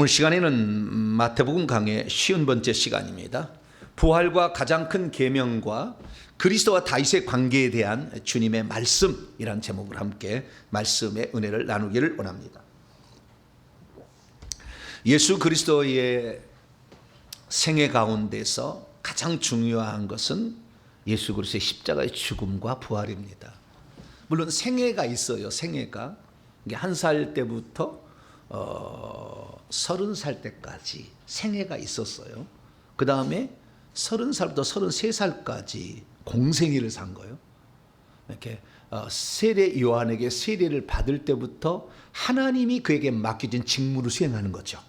오늘 시간에는 마태복음 강의 50번째 시간입니다. 부활과 가장 큰 계명과 그리스도와 다윗의 관계에 대한 주님의 말씀이란 제목으로 함께 말씀의 은혜를 나누기를 원합니다. 예수 그리스도의 생애 가운데서 가장 중요한 것은 예수 그리스도의 십자가의 죽음과 부활입니다. 물론 생애가 있어요. 생애가 한 살 때부터 30살 때까지 생애가 있었어요. 그 다음에 30살부터 33살까지 공생애를 산 거예요. 이렇게 세례 요한에게 세례를 받을 때부터 하나님이 그에게 맡겨진 직무를 수행하는 거죠.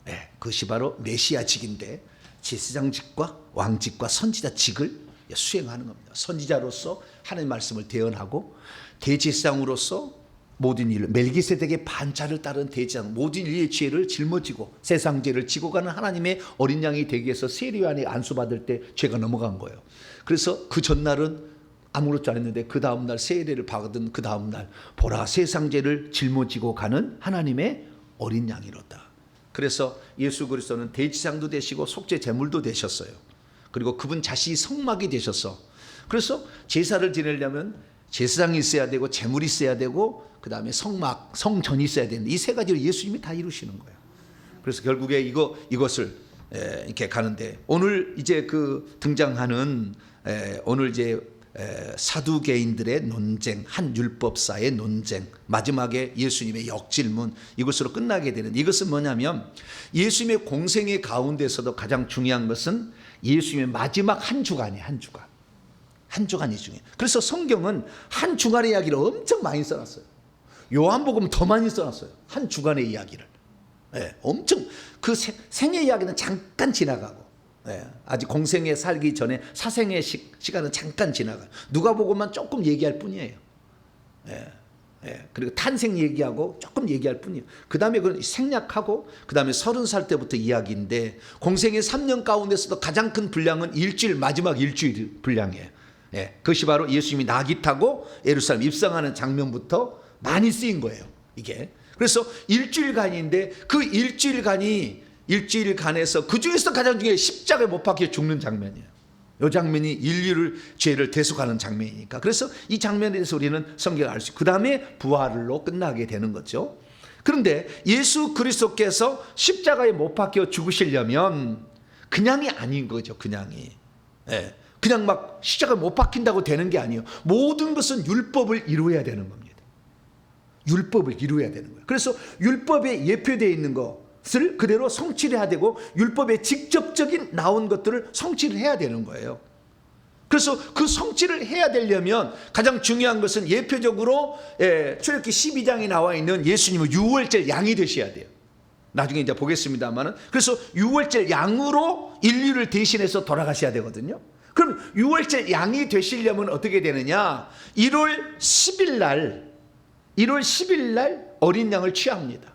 네, 그것이 바로 메시아직인데 제사장직과 왕직과 선지자직을 수행하는 겁니다. 선지자로서 하나님의 말씀을 대언하고 대제사장으로서 모든 일, 멜기세덱의 반차를 따른 대제사장, 모든 인류의 죄를 짊어지고 세상 죄를 지고 가는 하나님의 어린 양이 되기 위해서 세례 요한이 안수받을 때 죄가 넘어간 거예요. 그래서 그 전날은 아무렇지 않았는데 그 다음날 세례를 받은 그 다음날 보라 세상 죄를 짊어지고 가는 하나님의 어린 양이로다. 그래서 예수 그리스도는 대제사장도 되시고 속죄 제물도 되셨어요. 그리고 그분 자신이 성막이 되셨어. 그래서 제사를 지내려면 제사장이 있어야 되고 제물이 있어야 되고 그 다음에 성막, 성전이 있어야 되는데 이 세 가지를 예수님이 다 이루시는 거예요. 그래서 결국에 이것을 이렇게 가는데 오늘 이제 그 등장하는 오늘 이제 사두개인들의 논쟁, 한 율법사의 논쟁, 마지막에 예수님의 역질문, 이것으로 끝나게 되는, 이것은 뭐냐면 예수님의 공생의 가운데서도 가장 중요한 것은 예수님의 마지막 한 주간이에요. 한 주간이 중요해요. 그래서 성경은 한 주간의 이야기를 엄청 많이 써놨어요. 요한복음은 더 많이 써놨어요. 한 주간의 이야기를. 엄청 그 생애 이야기는 잠깐 지나가고, 아직 공생에 살기 전에 사생의 시간은 잠깐 지나가요. 누가복음만 조금 얘기할 뿐이에요. 그리고 탄생 얘기하고 조금 얘기할 뿐이에요. 그 다음에 그건 생략하고 그 다음에 30살 때부터 이야기인데 공생의 3년 가운데서도 가장 큰 분량은 마지막 일주일 분량이에요. 그것이 바로 예수님이 나귀 타고 예루살렘 입성하는 장면부터 많이 쓰인 거예요. 이게 그래서 일주일간인데 그 일주일간에서 그 중에서 가장 중요한 십자가에 못 박혀 죽는 장면이에요. 이 장면이 인류를 죄를 대속하는 장면이니까 그래서 이 장면에 대해서 우리는 성경을 알 수 있고 그 다음에 부활로 끝나게 되는 거죠. 그런데 예수 그리스도께서 십자가에 못 박혀 죽으시려면 그냥이 아닌 거죠. 그냥 막 십자가에 못 박힌다고 되는 게 아니에요. 모든 것은 율법을 이루어야 되는 겁니다. 율법을 이루어야 되는 거예요. 그래서 율법에 예표되어 있는 것을 그대로 성취를 해야 되고 율법에 직접적인 나온 것들을 성취를 해야 되는 거예요. 그래서 그 성취를 해야 되려면 가장 중요한 것은 예표적으로 출애굽기 12장에 나와 있는 예수님은 유월절 양이 되셔야 돼요. 나중에 이제 보겠습니다만은 그래서 유월절 양으로 인류를 대신해서 돌아가셔야 되거든요. 그럼 유월절 양이 되시려면 어떻게 되느냐? 1월 10일 날 어린 양을 취합니다.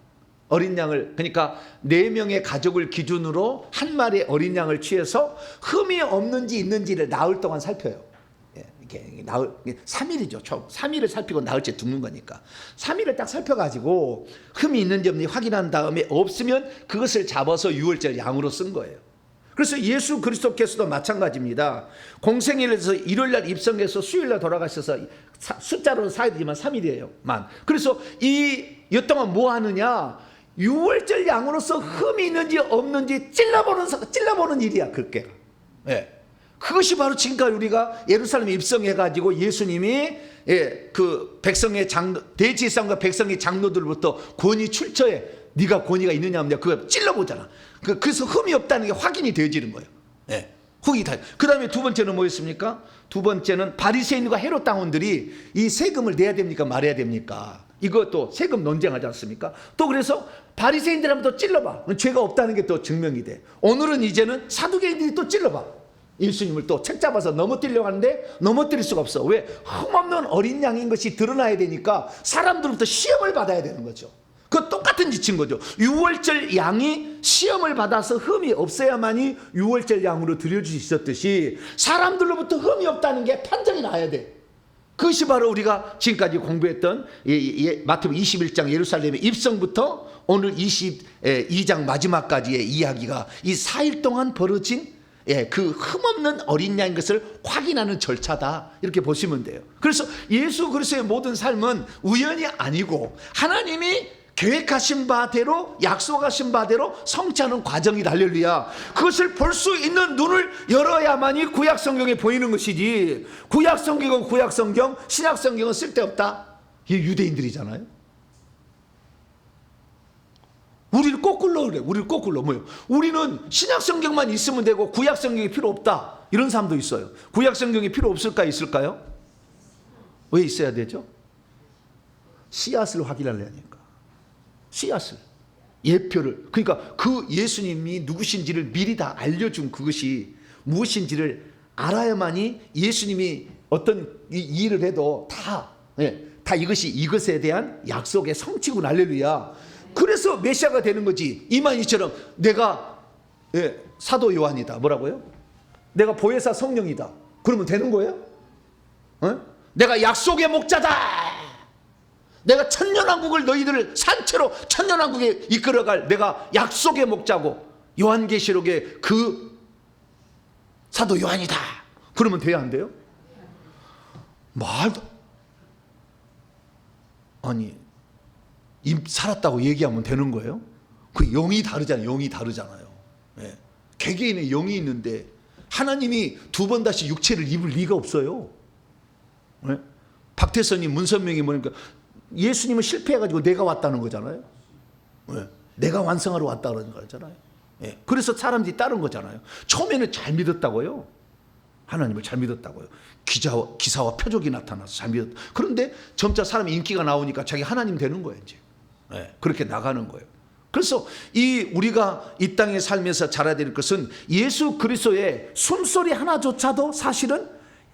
어린 양을, 그러니까 4명의 가족을 기준으로 한 마리의 어린 양을 취해서 흠이 없는지 있는지를 나흘 동안 살펴요. 이렇게 나흘 3일이죠. 총 3일을 살피고 나흘째 죽는 거니까 3일을 딱 살펴가지고 흠이 있는지 없는지 확인한 다음에 없으면 그것을 잡아서 유월절 양으로 쓴 거예요. 그래서 예수 그리스도께서도 마찬가지입니다. 공생일에서 일요일날 입성해서 수요일날 돌아가셔서 숫자로는 4일이지만 3일이에요. 그래서 이 동안 뭐 하느냐? 유월절 양으로서 흠이 있는지 없는지 찔러보는 일이야. 그게. 그것이 바로 지금까지 우리가 예루살렘에 입성해가지고 예수님이 그 백성의 대제사장과 백성의 장로들부터 권위 출처에 네가 권위가 있느냐 없느냐 그거 찔러보잖아. 그래서 흠이 없다는 게 확인이 되어지는 거예요. 그 다음에 두 번째는 뭐였습니까? 두 번째는 바리새인과 헤롯 당원들이 이 세금을 내야 됩니까 말해야 됩니까? 이것도 세금 논쟁하지 않습니까? 또 그래서 바리새인들 한번 또 찔러봐. 죄가 없다는 게 또 증명이 돼. 오늘은 이제는 사두개인들이 또 찔러봐. 예수님을 또 책 잡아서 넘어뜨리려고 하는데 넘어뜨릴 수가 없어. 왜? 흠없는 어린 양인 것이 드러나야 되니까 사람들부터 시험을 받아야 되는 거죠. 그 똑같은 짓인 거죠. 유월절 양이 시험을 받아서 흠이 없어야만이 유월절 양으로 드려질 수 있었듯이 사람들로부터 흠이 없다는 게 판정이 나야 돼. 그것이 바로 우리가 지금까지 공부했던 마태복음 21장 예루살렘의 입성부터 오늘 22장 마지막까지의 이야기가 이 4일 동안 벌어진 그 흠없는 어린 양인 것을 확인하는 절차다, 이렇게 보시면 돼요. 그래서 예수 그리스도의 모든 삶은 우연이 아니고 하나님이 계획하신 바대로, 약속하신 바대로 성취하는 과정이다. 할렐루야. 그것을 볼 수 있는 눈을 열어야만이 구약 성경에 보이는 것이지, 구약 성경은 구약 성경, 신약 성경은 쓸데없다, 이게 유대인들이잖아요. 우리를 거꾸로 그래. 우리를 거꾸로 뭐예요? 우리는 신약 성경만 있으면 되고 구약 성경이 필요 없다, 이런 사람도 있어요. 구약 성경이 필요 없을까, 있을까요? 왜 있어야 되죠? 씨앗을 확인하려니까. 씨앗을, 예표를, 그러니까 그 예수님이 누구신지를 미리 다 알려준 그것이 무엇인지를 알아야만이 예수님이 어떤 이 일을 해도 다 이것이 이것에 대한 약속의 성취군. 할렐루야. 그래서 메시아가 되는 거지. 이만희처럼 내가 사도 요한이다, 뭐라고요? 내가 보혜사 성령이다, 그러면 되는 거예요? 내가 약속의 목자다, 내가 천년왕국을 너희들을 산채로 천년왕국에 이끌어갈 내가 약속의 목자고 요한계시록의 그 사도 요한이다, 그러면 돼야 안 돼요? 말도 아니, 살았다고 얘기하면 되는 거예요? 그 영이 다르잖아요. 영이 다르잖아요. 개개인의 영이 있는데 하나님이 두 번 다시 육체를 입을 리가 없어요. 박태선님, 문선명이 뭐니까 예수님은 실패해가지고 내가 왔다는 거잖아요. 내가 완성하러 왔다는 거잖아요. 그래서 사람들이 따른 거잖아요. 처음에는 잘 믿었다고요. 하나님을 잘 믿었다고요. 기사와 표적이 나타나서 잘 믿었다. 그런데 점차 사람이 인기가 나오니까 자기 하나님 되는 거예요. 이제 그렇게 나가는 거예요. 그래서 우리가 이 땅에 살면서 자라야 될 것은 예수 그리스도의 숨소리 하나조차도 사실은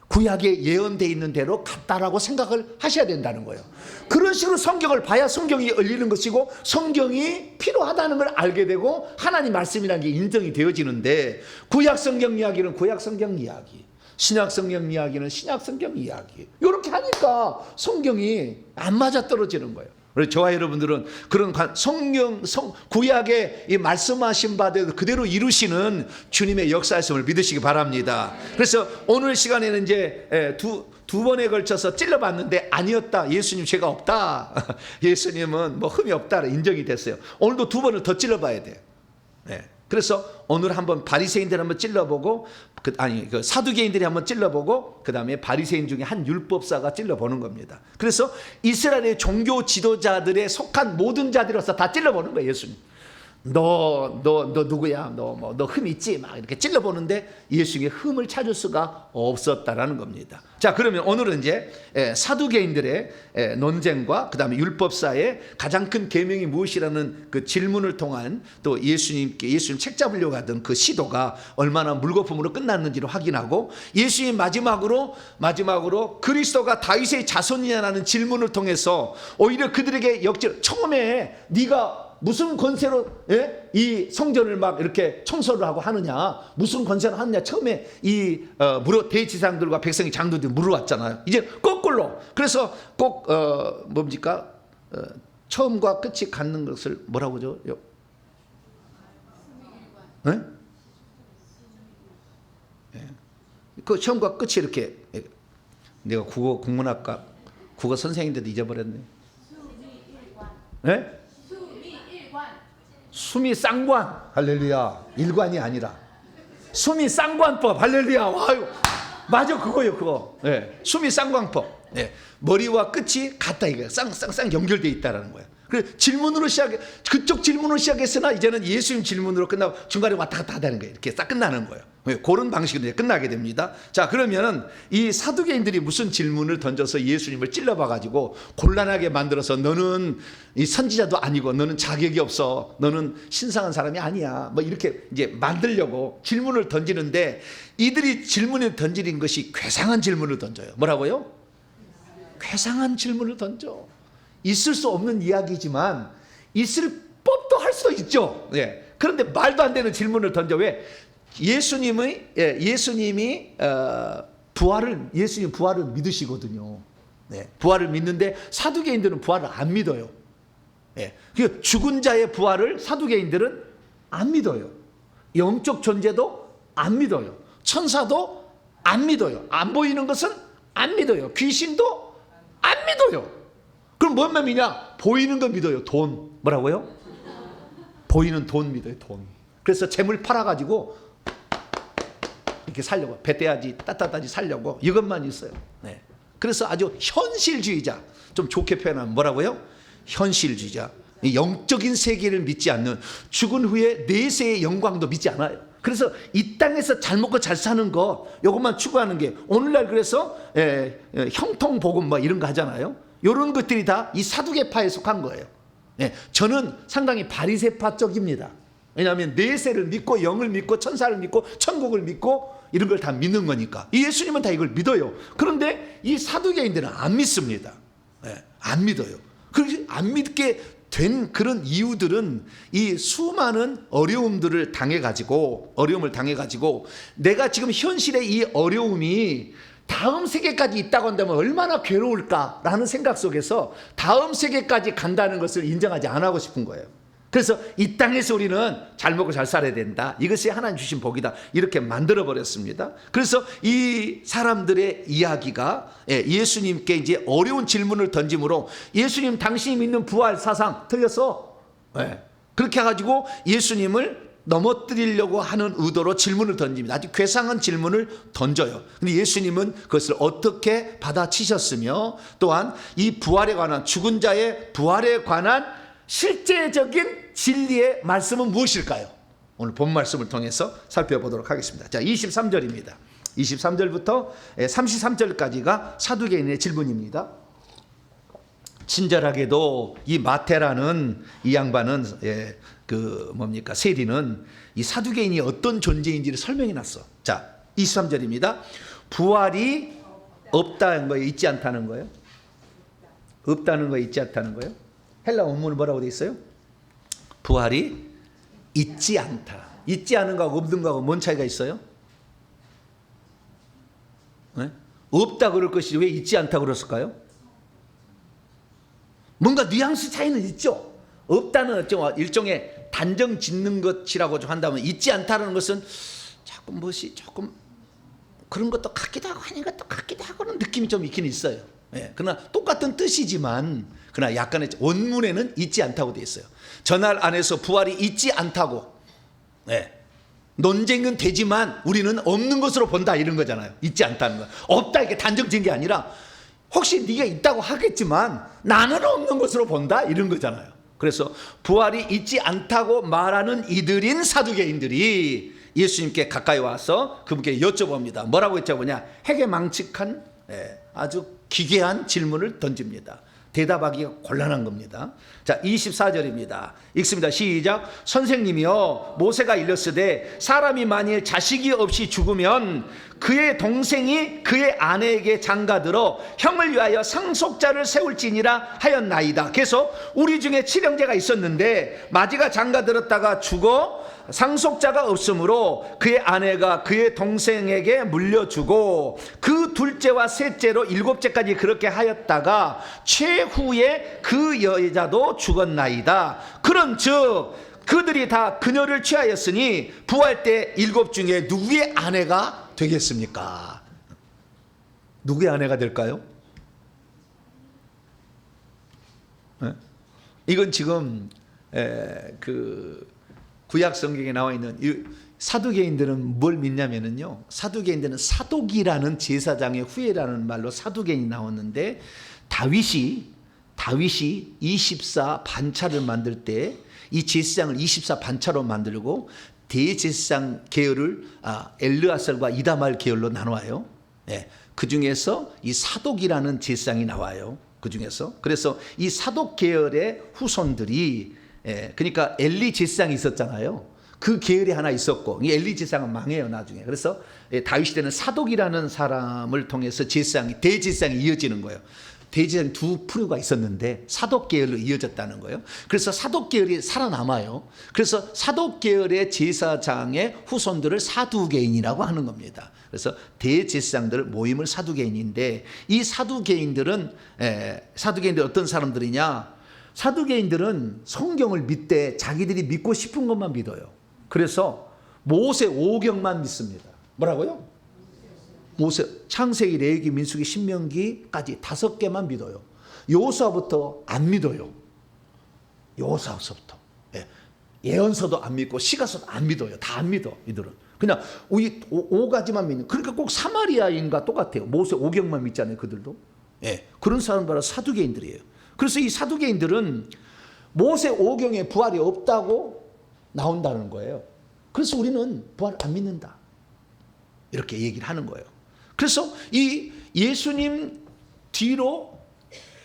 구약에 예언되어 있는 대로 같다라고 생각을 하셔야 된다는 거예요. 그런 식으로 성경을 봐야 성경이 열리는 것이고 성경이 필요하다는 걸 알게 되고 하나님 말씀이라는 게 인정이 되어지는데, 구약 성경 이야기는 구약 성경 이야기, 신약 성경 이야기는 신약 성경 이야기, 이렇게 하니까 성경이 안 맞아 떨어지는 거예요. 그래서 저와 여러분들은 그런 구약에 이 말씀하신 바대로 그대로 이루시는 주님의 역사였음을 믿으시기 바랍니다. 그래서 오늘 시간에는 이제 두 번에 걸쳐서 찔러봤는데 아니었다, 예수님 죄가 없다, 예수님은 뭐 흠이 없다 인정이 됐어요. 오늘도 두 번을 더 찔러봐야 돼요. 그래서 오늘 한번 바리새인들 한번 찔러보고, 그 사두개인들이 한번 찔러보고, 그 다음에 바리새인 중에 한 율법사가 찔러보는 겁니다. 그래서 이스라엘의 종교 지도자들에 속한 모든 자들로서 다 찔러보는 거예요. 예수님, 너 누구야? 너 흠 있지? 막 이렇게 찔러보는데 예수님의 흠을 찾을 수가 없었다라는 겁니다. 자, 그러면 오늘은 이제 사두개인들의 논쟁과 그 다음에 율법사의 가장 큰 계명이 무엇이라는 그 질문을 통한 또 예수님 책 잡으려고 하던 그 시도가 얼마나 물거품으로 끝났는지를 확인하고, 예수님 마지막으로 그리스도가 다윗의 자손이냐라는 질문을 통해서 오히려 그들에게 처음에 네가 무슨 권세로 이 성전을 막 이렇게 청소를 하고 하느냐, 무슨 권세로 하느냐, 처음에 대지상들과 백성의 장로들이 물어왔잖아요. 이제 거꾸로, 그래서 꼭 뭡니까, 처음과 끝이 같는 것을 뭐라고 하죠? 그 처음과 끝이 이렇게, 내가 국문학과 국어 선생인데도 잊어버렸네. 수미 쌍관, 할렐루야. 일관이 아니라 수미 쌍관법, 할렐루야. 와요, 맞아, 그거요, 그거. 수미 쌍관법. 머리와 끝이 같다, 이거야. 쌍쌍쌍 연결돼 있다라는 거야. 그래서 그쪽 질문으로 시작했으나 이제는 예수님 질문으로 끝나고 중간에 왔다 갔다 하다는 거예요. 이렇게 싹 끝나는 거예요. 그런 방식으로 이제 끝나게 됩니다. 자, 그러면은 이 사두개인들이 무슨 질문을 던져서 예수님을 찔러봐가지고 곤란하게 만들어서 너는 이 선지자도 아니고 너는 자격이 없어, 너는 신성한 사람이 아니야, 뭐 이렇게 이제 만들려고 질문을 던지는데, 이들이 질문을 던지는 것이 괴상한 질문을 던져요. 뭐라고요? 괴상한 질문을 던져. 있을 수 없는 이야기지만 있을 법도 할 수도 있죠. 그런데 말도 안 되는 질문을 던져. 왜? 예수님이 부활을 믿으시거든요. 네, 부활을 믿는데 사두개인들은 부활을 안 믿어요. 예, 그 죽은 자의 부활을 사두개인들은 안 믿어요. 영적 존재도 안 믿어요. 천사도 안 믿어요. 안 보이는 것은 안 믿어요. 귀신도 안 믿어요. 그럼 뭐만 믿냐? 보이는 거 믿어요. 돈. 뭐라고요? 보이는 돈 믿어요. 돈. 그래서 재물 팔아가지고 이렇게 살려고, 배때야지 따따따지 살려고 이것만 있어요. 네. 그래서 아주 현실주의자, 좀 좋게 표현하면 뭐라고요? 현실주의자. 영적인 세계를 믿지 않는, 죽은 후에 내세의 영광도 믿지 않아요. 그래서 이 땅에서 잘 먹고 잘 사는 거, 이것만 추구하는 게 오늘날 그래서 형통복음 뭐 이런 거 하잖아요. 이런 것들이 다 이 사두개파에 속한 거예요. 저는 상당히 바리새파 쪽입니다. 왜냐하면 내세를 믿고 영을 믿고 천사를 믿고 천국을 믿고 이런 걸 다 믿는 거니까. 이 예수님은 다 이걸 믿어요. 그런데 이 사두개인들은 안 믿습니다. 안 믿어요. 그래서 안 믿게 된 그런 이유들은 이 수많은 어려움을 당해가지고 내가 지금 현실의 이 어려움이 다음 세계까지 있다고 한다면 얼마나 괴로울까라는 생각 속에서 다음 세계까지 간다는 것을 인정하지 안 하고 싶은 거예요. 그래서 이 땅에서 우리는 잘 먹고 잘 살아야 된다. 이것이 하나님 주신 복이다. 이렇게 만들어 버렸습니다. 그래서 이 사람들의 이야기가 예수님께 이제 어려운 질문을 던짐으로, 예수님 당신이 믿는 부활 사상 틀렸어. 그렇게 해가지고 예수님을 넘어뜨리려고 하는 의도로 질문을 던집니다. 아주 괴상한 질문을 던져요. 근데 예수님은 그것을 어떻게 받아치셨으며, 또한 이 부활에 관한, 죽은 자의 부활에 관한 실제적인 진리의 말씀은 무엇일까요? 오늘 본 말씀을 통해서 살펴보도록 하겠습니다. 자, 23절입니다. 23절부터 33절까지가 사두개인의 질문입니다. 친절하게도 이 마태라는 이 양반은 세리는 이 사두개인이 어떤 존재인지를 설명해 놨어. 자, 23절입니다. 부활이 없다는 거예요? 있지 않다는 거예요? 없다는 거예요? 있지 않다는 거예요? 헬라 원문은 뭐라고 되어 있어요? 부활이 있지 않다. 있지 않은 거하고 없는 거하고 뭔 차이가 있어요? 네? 없다 그럴 것이지 왜 있지 않다 그랬을까요? 뭔가 뉘앙스 차이는 있죠. 없다는 일종의 단정 짓는 것이라고 한다면, 있지 않다는 것은 조금 그런 것도 같기도 하고 아닌 것도 같기도 하고는 느낌이 좀 있긴 있어요. 그러나 똑같은 뜻이지만, 그러나 약간의 원문에는 있지 않다고 되어 있어요. 저날 안에서 부활이 있지 않다고. 논쟁은 되지만 우리는 없는 것으로 본다, 이런 거잖아요. 있지 않다는 거. 없다 이렇게 단정 지은 게 아니라, 혹시 네가 있다고 하겠지만 나는 없는 것으로 본다, 이런 거잖아요. 그래서 부활이 있지 않다고 말하는 이들인 사두개인들이 예수님께 가까이 와서 그분께 여쭤봅니다. 뭐라고 여쭤보냐? 해괴망측한 아주 기괴한 질문을 던집니다. 대답하기가 곤란한 겁니다. 자, 24절입니다. 읽습니다. 시작. 선생님이여, 모세가 일렀으되 사람이 만일 자식이 없이 죽으면 그의 동생이 그의 아내에게 장가들어 형을 위하여 상속자를 세울지니라 하였나이다. 그래서 우리 중에 칠형제가 있었는데 마지가 장가들었다가 죽어 상속자가 없으므로 그의 아내가 그의 동생에게 물려주고 그 둘째와 셋째로 일곱째까지 그렇게 하였다가 최후에 그 여자도 죽었나이다. 그런즉 그들이 다 그녀를 취하였으니 부활 때 일곱 중에 누구의 아내가 되겠습니까? 누구의 아내가 될까요? 이건 지금 구약 성경에 나와 있는 이 사두개인들은 뭘 믿냐면요, 사두개인들은 사독이라는 제사장의 후예라는 말로 사두개인이 나왔는데, 다윗이 24 반차를 만들 때 이 제사장을 24 반차로 만들고 대제사장 계열을 엘르아살과 이다말 계열로 나눠요. 그 중에서 이 사독이라는 제사장이 나와요. 그 중에서. 그래서 이 사독 계열의 후손들이, 그러니까 엘리 제사장이 있었잖아요. 그 계열이 하나 있었고, 이 엘리 제사장은 망해요 나중에. 그래서 다윗 시대는 사독이라는 사람을 통해서 제사장이, 대제사장이 이어지는 거예요. 대제사장 두 부류가 있었는데 사독 계열로 이어졌다는 거예요. 그래서 사독 계열이 살아남아요. 그래서 사독 계열의 제사장의 후손들을 사두개인이라고 하는 겁니다. 그래서 대제사장들 모임을 사두개인인데, 이 사두개인들은 어떤 사람들이냐? 사두개인들은 성경을 믿되 자기들이 믿고 싶은 것만 믿어요. 그래서 모세 오경만 믿습니다. 뭐라고요? 모세, 창세기, 레위기, 민수기, 신명기까지 5개만 믿어요. 여호수아부터 안 믿어요. 여호수아서부터. 예언서도 안 믿고 시가서도 안 믿어요. 다 안 믿어, 이들은. 그냥 5가지만 믿는. 그러니까 꼭 사마리아인과 똑같아요. 모세 오경만 믿잖아요, 그들도. 그런 사람 바로 사두개인들이에요. 그래서 이 사두개인들은 모세 오경에 부활이 없다고 나온다는 거예요. 그래서 우리는 부활 안 믿는다, 이렇게 얘기를 하는 거예요. 그래서 이 예수님 뒤로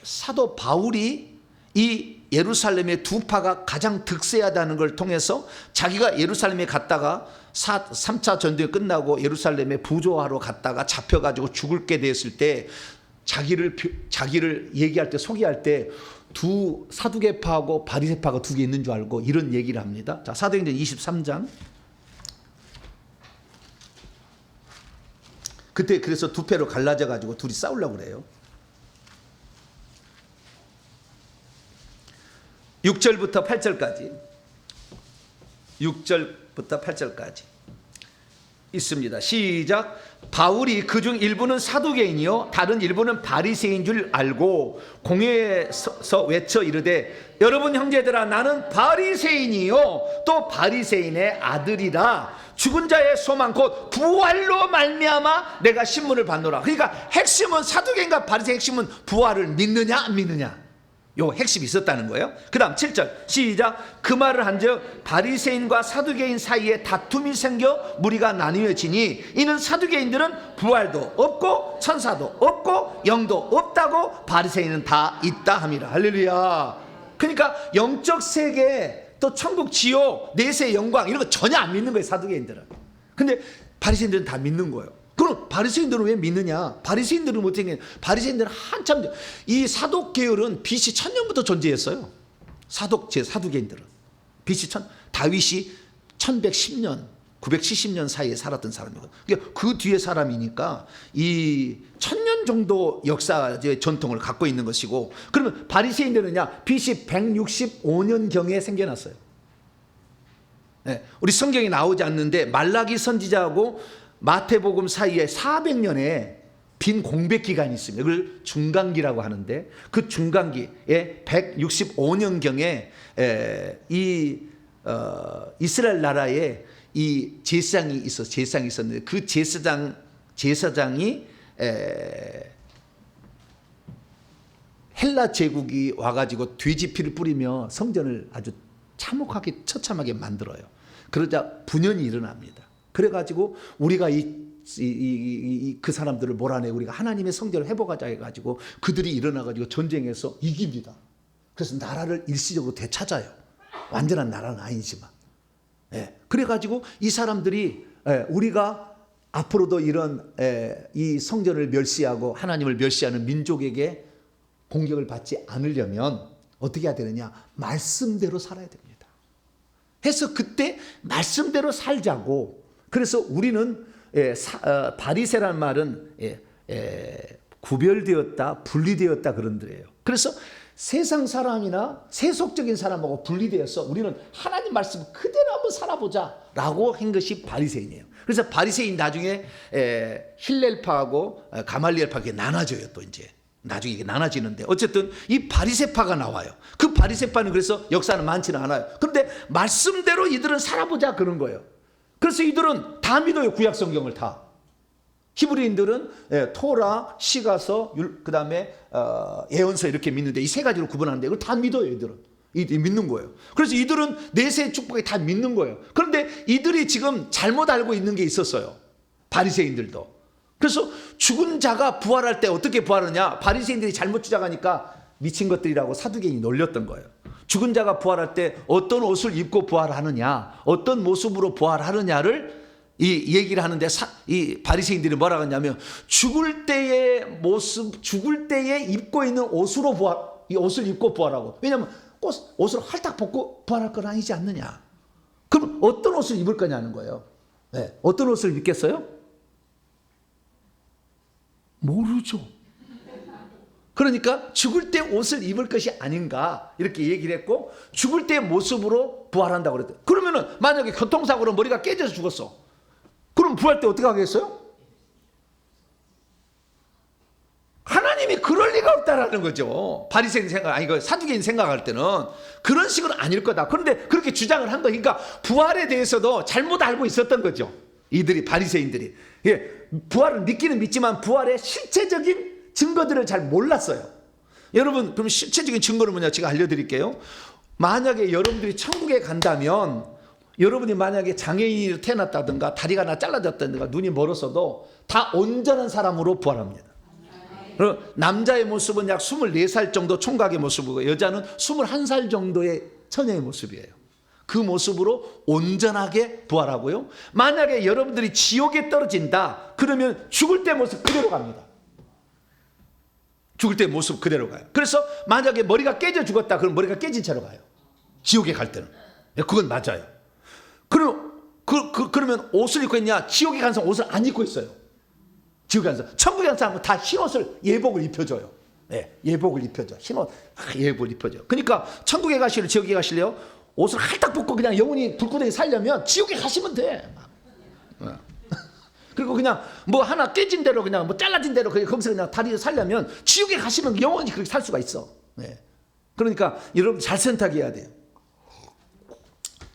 사도 바울이 이 예루살렘의 두 파가 가장 득세하다는 걸 통해서 자기가 예루살렘에 갔다가 3차 전쟁이 끝나고 예루살렘에 부조하러 갔다가 잡혀가지고 죽을게 됐을 때 자기를 얘기할 때, 소개할 때 두 사두개파하고 바리새파가 두 개 있는 줄 알고 이런 얘기를 합니다. 자, 사도행전 23장. 그때 그래서 두 패로 갈라져 가지고 둘이 싸우려고 그래요. 6절부터 8절까지. 6절부터 8절까지 있습니다. 시작. 바울이 그중 일부는 사두개인이요 다른 일부는 바리새인 줄 알고 공회에서 외쳐 이르되, 여러분 형제들아, 나는 바리새인이요 또 바리새인의 아들이라. 죽은 자의 소망 곧 부활로 말미암아 내가 신문을 받노라. 그러니까 핵심은, 사두개인과 바리새인 핵심은 부활을 믿느냐 안 믿느냐, 요 핵심이 있었다는 거예요. 그 다음 7절 시작. 그 말을 한즉 바리새인과 사두개인 사이에 다툼이 생겨 무리가 나뉘어지니, 이는 사두개인들은 부활도 없고 천사도 없고 영도 없다고, 바리새인은 다 있다 함이라. 할렐루야. 그러니까 영적 세계, 또 천국, 지옥, 내세의 영광, 이런 거 전혀 안 믿는 거예요, 사두개인들은. 근데 바리새인들은 다 믿는 거예요. 그럼 바리새인들은 왜 믿느냐? 바리새인들은 못 믿는, 바리새인들은 한참, 이 사독 계열은 BC 1000년부터 존재했어요. 사두개인들은 BC 다윗이 1110년 970년 사이에 살았던 사람이고, 그 뒤에 사람이니까 이 1000년 정도 역사 전통을 갖고 있는 것이고, 그러면 바리새인들은요 BC 165년경에 생겨났어요. 우리 성경에 나오지 않는데 말라기 선지자하고 마태복음 사이에 400년의 빈 공백 기간이 있습니다. 그걸 중간기라고 하는데, 그 중간기에 165년경에 이스라엘 나라에 이 제사장이 있었는데, 그 제사장이 헬라 제국이 와가지고 돼지 피를 뿌리며 성전을 아주 참혹하게 처참하게 만들어요. 그러자 분연이 일어납니다. 그래가지고 우리가 그 사람들을 몰아내 우리가 하나님의 성전을 회복하자 해가지고 그들이 일어나가지고 전쟁에서 이깁니다. 그래서 나라를 일시적으로 되찾아요. 완전한 나라는 아니지만. 그래가지고 이 사람들이 우리가 앞으로도 이런 이 성전을 멸시하고 하나님을 멸시하는 민족에게 공격을 받지 않으려면 어떻게 해야 되느냐? 말씀대로 살아야 됩니다. 해서 그때 말씀대로 살자고. 그래서 우리는 바리새라는 말은 구별되었다, 분리되었다 그런 데예요. 그래서 세상 사람이나 세속적인 사람하고 분리되어서 우리는 하나님 말씀 그대로 한번 살아보자라고 한 것이 바리새인이에요. 그래서 바리새인 나중에 힐렐파하고 가말리엘파 이렇게 나눠져요. 또 이제 나중에 이게 나눠지는데, 어쨌든 이 바리새파가 나와요. 그 바리새파는 그래서 역사는 많지는 않아요. 그런데 말씀대로 이들은 살아보자 그런 거예요. 그래서 이들은 다 믿어요, 구약 성경을 다. 히브리인들은 토라, 시가서, 그 다음에 예언서 이렇게 믿는데, 이 세 가지로 구분하는데 이걸 다 믿어요, 이들은. 믿는 거예요. 그래서 이들은 내세의 축복에 다 믿는 거예요. 그런데 이들이 지금 잘못 알고 있는 게 있었어요, 바리새인들도. 그래서 죽은 자가 부활할 때 어떻게 부활하냐? 바리새인들이 잘못 주장하니까 미친 것들이라고 사두개인이 놀렸던 거예요. 죽은 자가 부활할 때 어떤 옷을 입고 부활하느냐, 어떤 모습으로 부활하느냐를 이 얘기를 하는데 이 바리새인들이 뭐라고 하냐면 죽을 때의 모습, 죽을 때에 입고 있는 옷으로 이 옷을 입고 부활하고. 왜냐하면 옷을 헐딱 벗고 부활할 건 아니지 않느냐. 그럼 어떤 옷을 입을 거냐는 거예요. 네. 어떤 옷을 입겠어요? 모르죠. 그러니까 죽을 때 옷을 입을 것이 아닌가 이렇게 얘기를 했고, 죽을 때 모습으로 부활한다고 그랬대요. 그러면은 만약에 교통사고로 머리가 깨져서 죽었어. 그럼 부활 때 어떻게 하겠어요? 하나님이 그럴 리가 없다라는 거죠. 바리새인 생각, 아니 그 사두개인 생각할 때는 그런 식으로 아닐 거다. 그런데 그렇게 주장을 한 거니까 부활에 대해서도 잘못 알고 있었던 거죠. 이들이, 바리새인들이. 예, 부활을 믿기는 믿지만 부활의 실체적인 증거들을 잘 몰랐어요. 여러분, 그럼 실체적인 증거는 뭐냐? 제가 알려드릴게요. 만약에 여러분들이 천국에 간다면, 여러분이 만약에 장애인이 태어났다든가 다리가 하나 잘라졌다든가 눈이 멀었어도 다 온전한 사람으로 부활합니다. 남자의 모습은 약 24살 정도 총각의 모습이고, 여자는 21살 정도의 처녀의 모습이에요. 그 모습으로 온전하게 부활하고요. 만약에 여러분들이 지옥에 떨어진다 그러면 죽을 때 모습 그대로 갑니다. 죽을 때 모습 그대로 가요. 그래서 만약에 머리가 깨져 죽었다 그럼 머리가 깨진 채로 가요. 지옥에 갈 때는. 그건 맞아요. 그러면 옷을 입고 있냐? 지옥에 간 사람 옷을 안 입고 있어요. 지옥에 간 사람. 천국에 간 사람은 다 흰옷을, 예복을 입혀줘요. 네, 예복을 입혀줘. 흰옷, 예복을 입혀줘요. 그러니까 천국에 가실래요? 지옥에 가실래요? 옷을 할딱 벗고 그냥 영원히 불구덩이 살려면 지옥에 가시면 돼. 그리고 그냥 뭐 하나 깨진 대로 그냥 뭐 잘라진 대로 거기서 그냥 다리를 살려면 지옥에 가시면 영원히 그렇게 살 수가 있어. 네. 그러니까 여러분 잘 선택해야 돼요.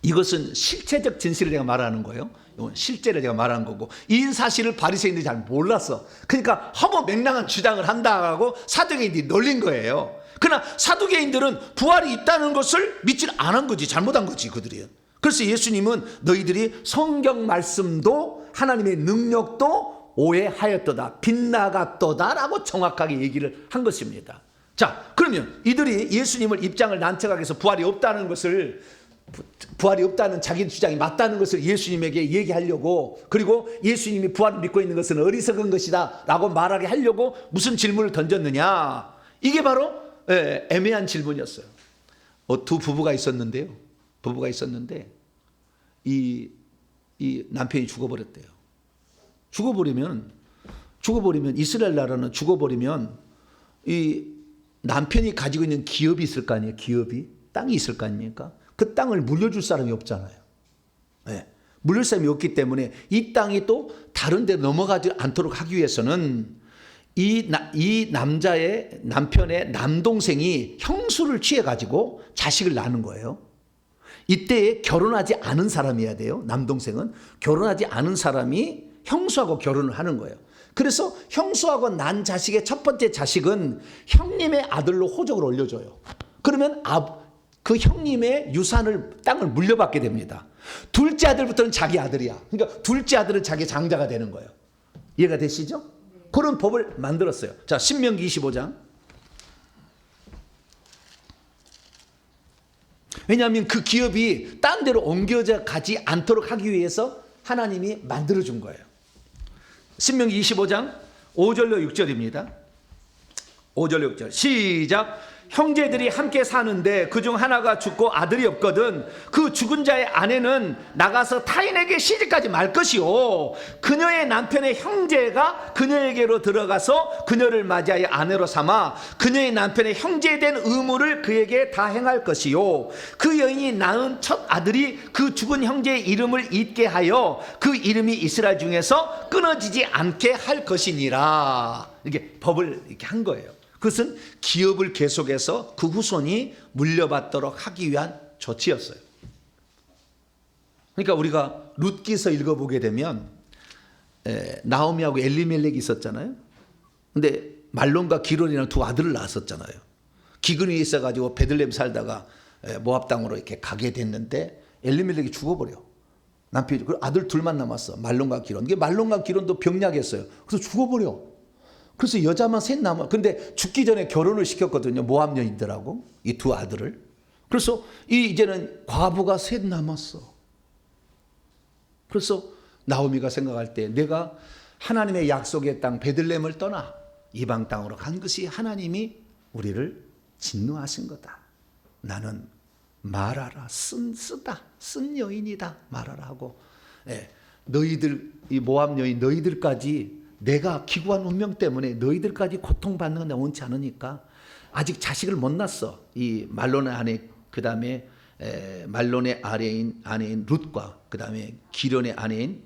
이것은 실체적 진실을 제가 말하는 거예요. 이건 실제를 제가 말하는 거고, 이 사실을 바리새인들이 잘 몰랐어. 그러니까 허무맹랑한 주장을 한다고 사두개인들이 놀린 거예요. 그러나 사두개인들은 부활이 있다는 것을 믿질 않은 거지, 잘못한 거지 그들이. 그래서 예수님은 너희들이 성경 말씀도 하나님의 능력도 오해하였도다, 빗나갔도다라고 정확하게 얘기를 한 것입니다. 자, 그러면 이들이 예수님을 입장을 난처하게 해서 부활이 없다는 자기 주장이 맞다는 것을 예수님에게 얘기하려고, 그리고 예수님이 부활을 믿고 있는 것은 어리석은 것이다 라고 말하게 하려고 무슨 질문을 던졌느냐. 이게 바로 애매한 질문이었어요. 두 부부가 있었는데요. 이 남편이 죽어버렸대요. 죽어버리면 이스라엘 나라는 죽어버리면 이 남편이 가지고 있는 기업이 있을 거 아니에요. 땅이 있을 거 아닙니까? 그 땅을 물려줄 사람이 없잖아요. 네. 물릴 사람이 없기 때문에 이 땅이 또 다른 데 넘어가지 않도록 하기 위해서는 이 남편의 남동생이 형수를 취해가지고 자식을 낳는 거예요. 이때에 결혼하지 않은 사람이어야 돼요. 남동생은 결혼하지 않은 사람이 형수하고 결혼을 하는 거예요. 그래서 형수하고 난 자식의 첫 번째 자식은 형님의 아들로 호적을 올려줘요. 그러면 그 형님의 땅을 물려받게 됩니다. 둘째 아들부터는 자기 아들이야. 그러니까 둘째 아들은 자기 장자가 되는 거예요. 이해가 되시죠? 그런 법을 만들었어요. 자, 신명기 25장. 왜냐하면 그 기업이 딴 데로 옮겨져 가지 않도록 하기 위해서 하나님이 만들어준 거예요. 신명기 25장 5절로 6절입니다. 5절로 6절 시작. 형제들이 함께 사는데 그중 하나가 죽고 아들이 없거든 그 죽은 자의 아내는 나가서 타인에게 시집가지 말 것이요, 그녀의 남편의 형제가 그녀에게로 들어가서 그녀를 맞이하여 아내로 삼아 그녀의 남편의 형제된 의무를 그에게 다 행할 것이요, 그 여인이 낳은 첫 아들이 그 죽은 형제의 이름을 잊게 하여 그 이름이 이스라엘 중에서 끊어지지 않게 할 것이니라. 이렇게 법을 이렇게 한 거예요. 그것은 기업을 계속해서 그 후손이 물려받도록 하기 위한 조치였어요. 그러니까 우리가 룻기서 읽어보게 되면 나오미하고 엘리멜렉이 있었잖아요. 근데 말론과 기론이라는 두 아들을 낳았었잖아요. 기근이 있어가지고 베들레헴 살다가 모압 땅으로 이렇게 가게 됐는데 엘리멜렉이 죽어버려. 남편이. 그 아들 둘만 남았어. 말론과 기론. 이게 말론과 기론도 병약했어요. 그래서 죽어버려. 그래서 여자만 셋 남아. 근데 죽기 전에 결혼을 시켰거든요. 모압 여인들하고 이 두 아들을. 그래서 이제는 과부가 셋 남았어. 그래서 나오미가 생각할 때 내가 하나님의 약속의 땅 베들레헴을 떠나 이방 땅으로 간 것이 하나님이 우리를 진노하신 거다. 나는 말하라, 쓴 여인이다 말하라 하고, 너희들 이 모압 여인 너희들까지 내가 기구한 운명 때문에 너희들까지 고통받는 건 내가 원치 않으니까 아직 자식을 못 낳았어. 이 말론의 아내, 그 다음에 말론의 아내인 룻과 그 다음에 기련의 아내인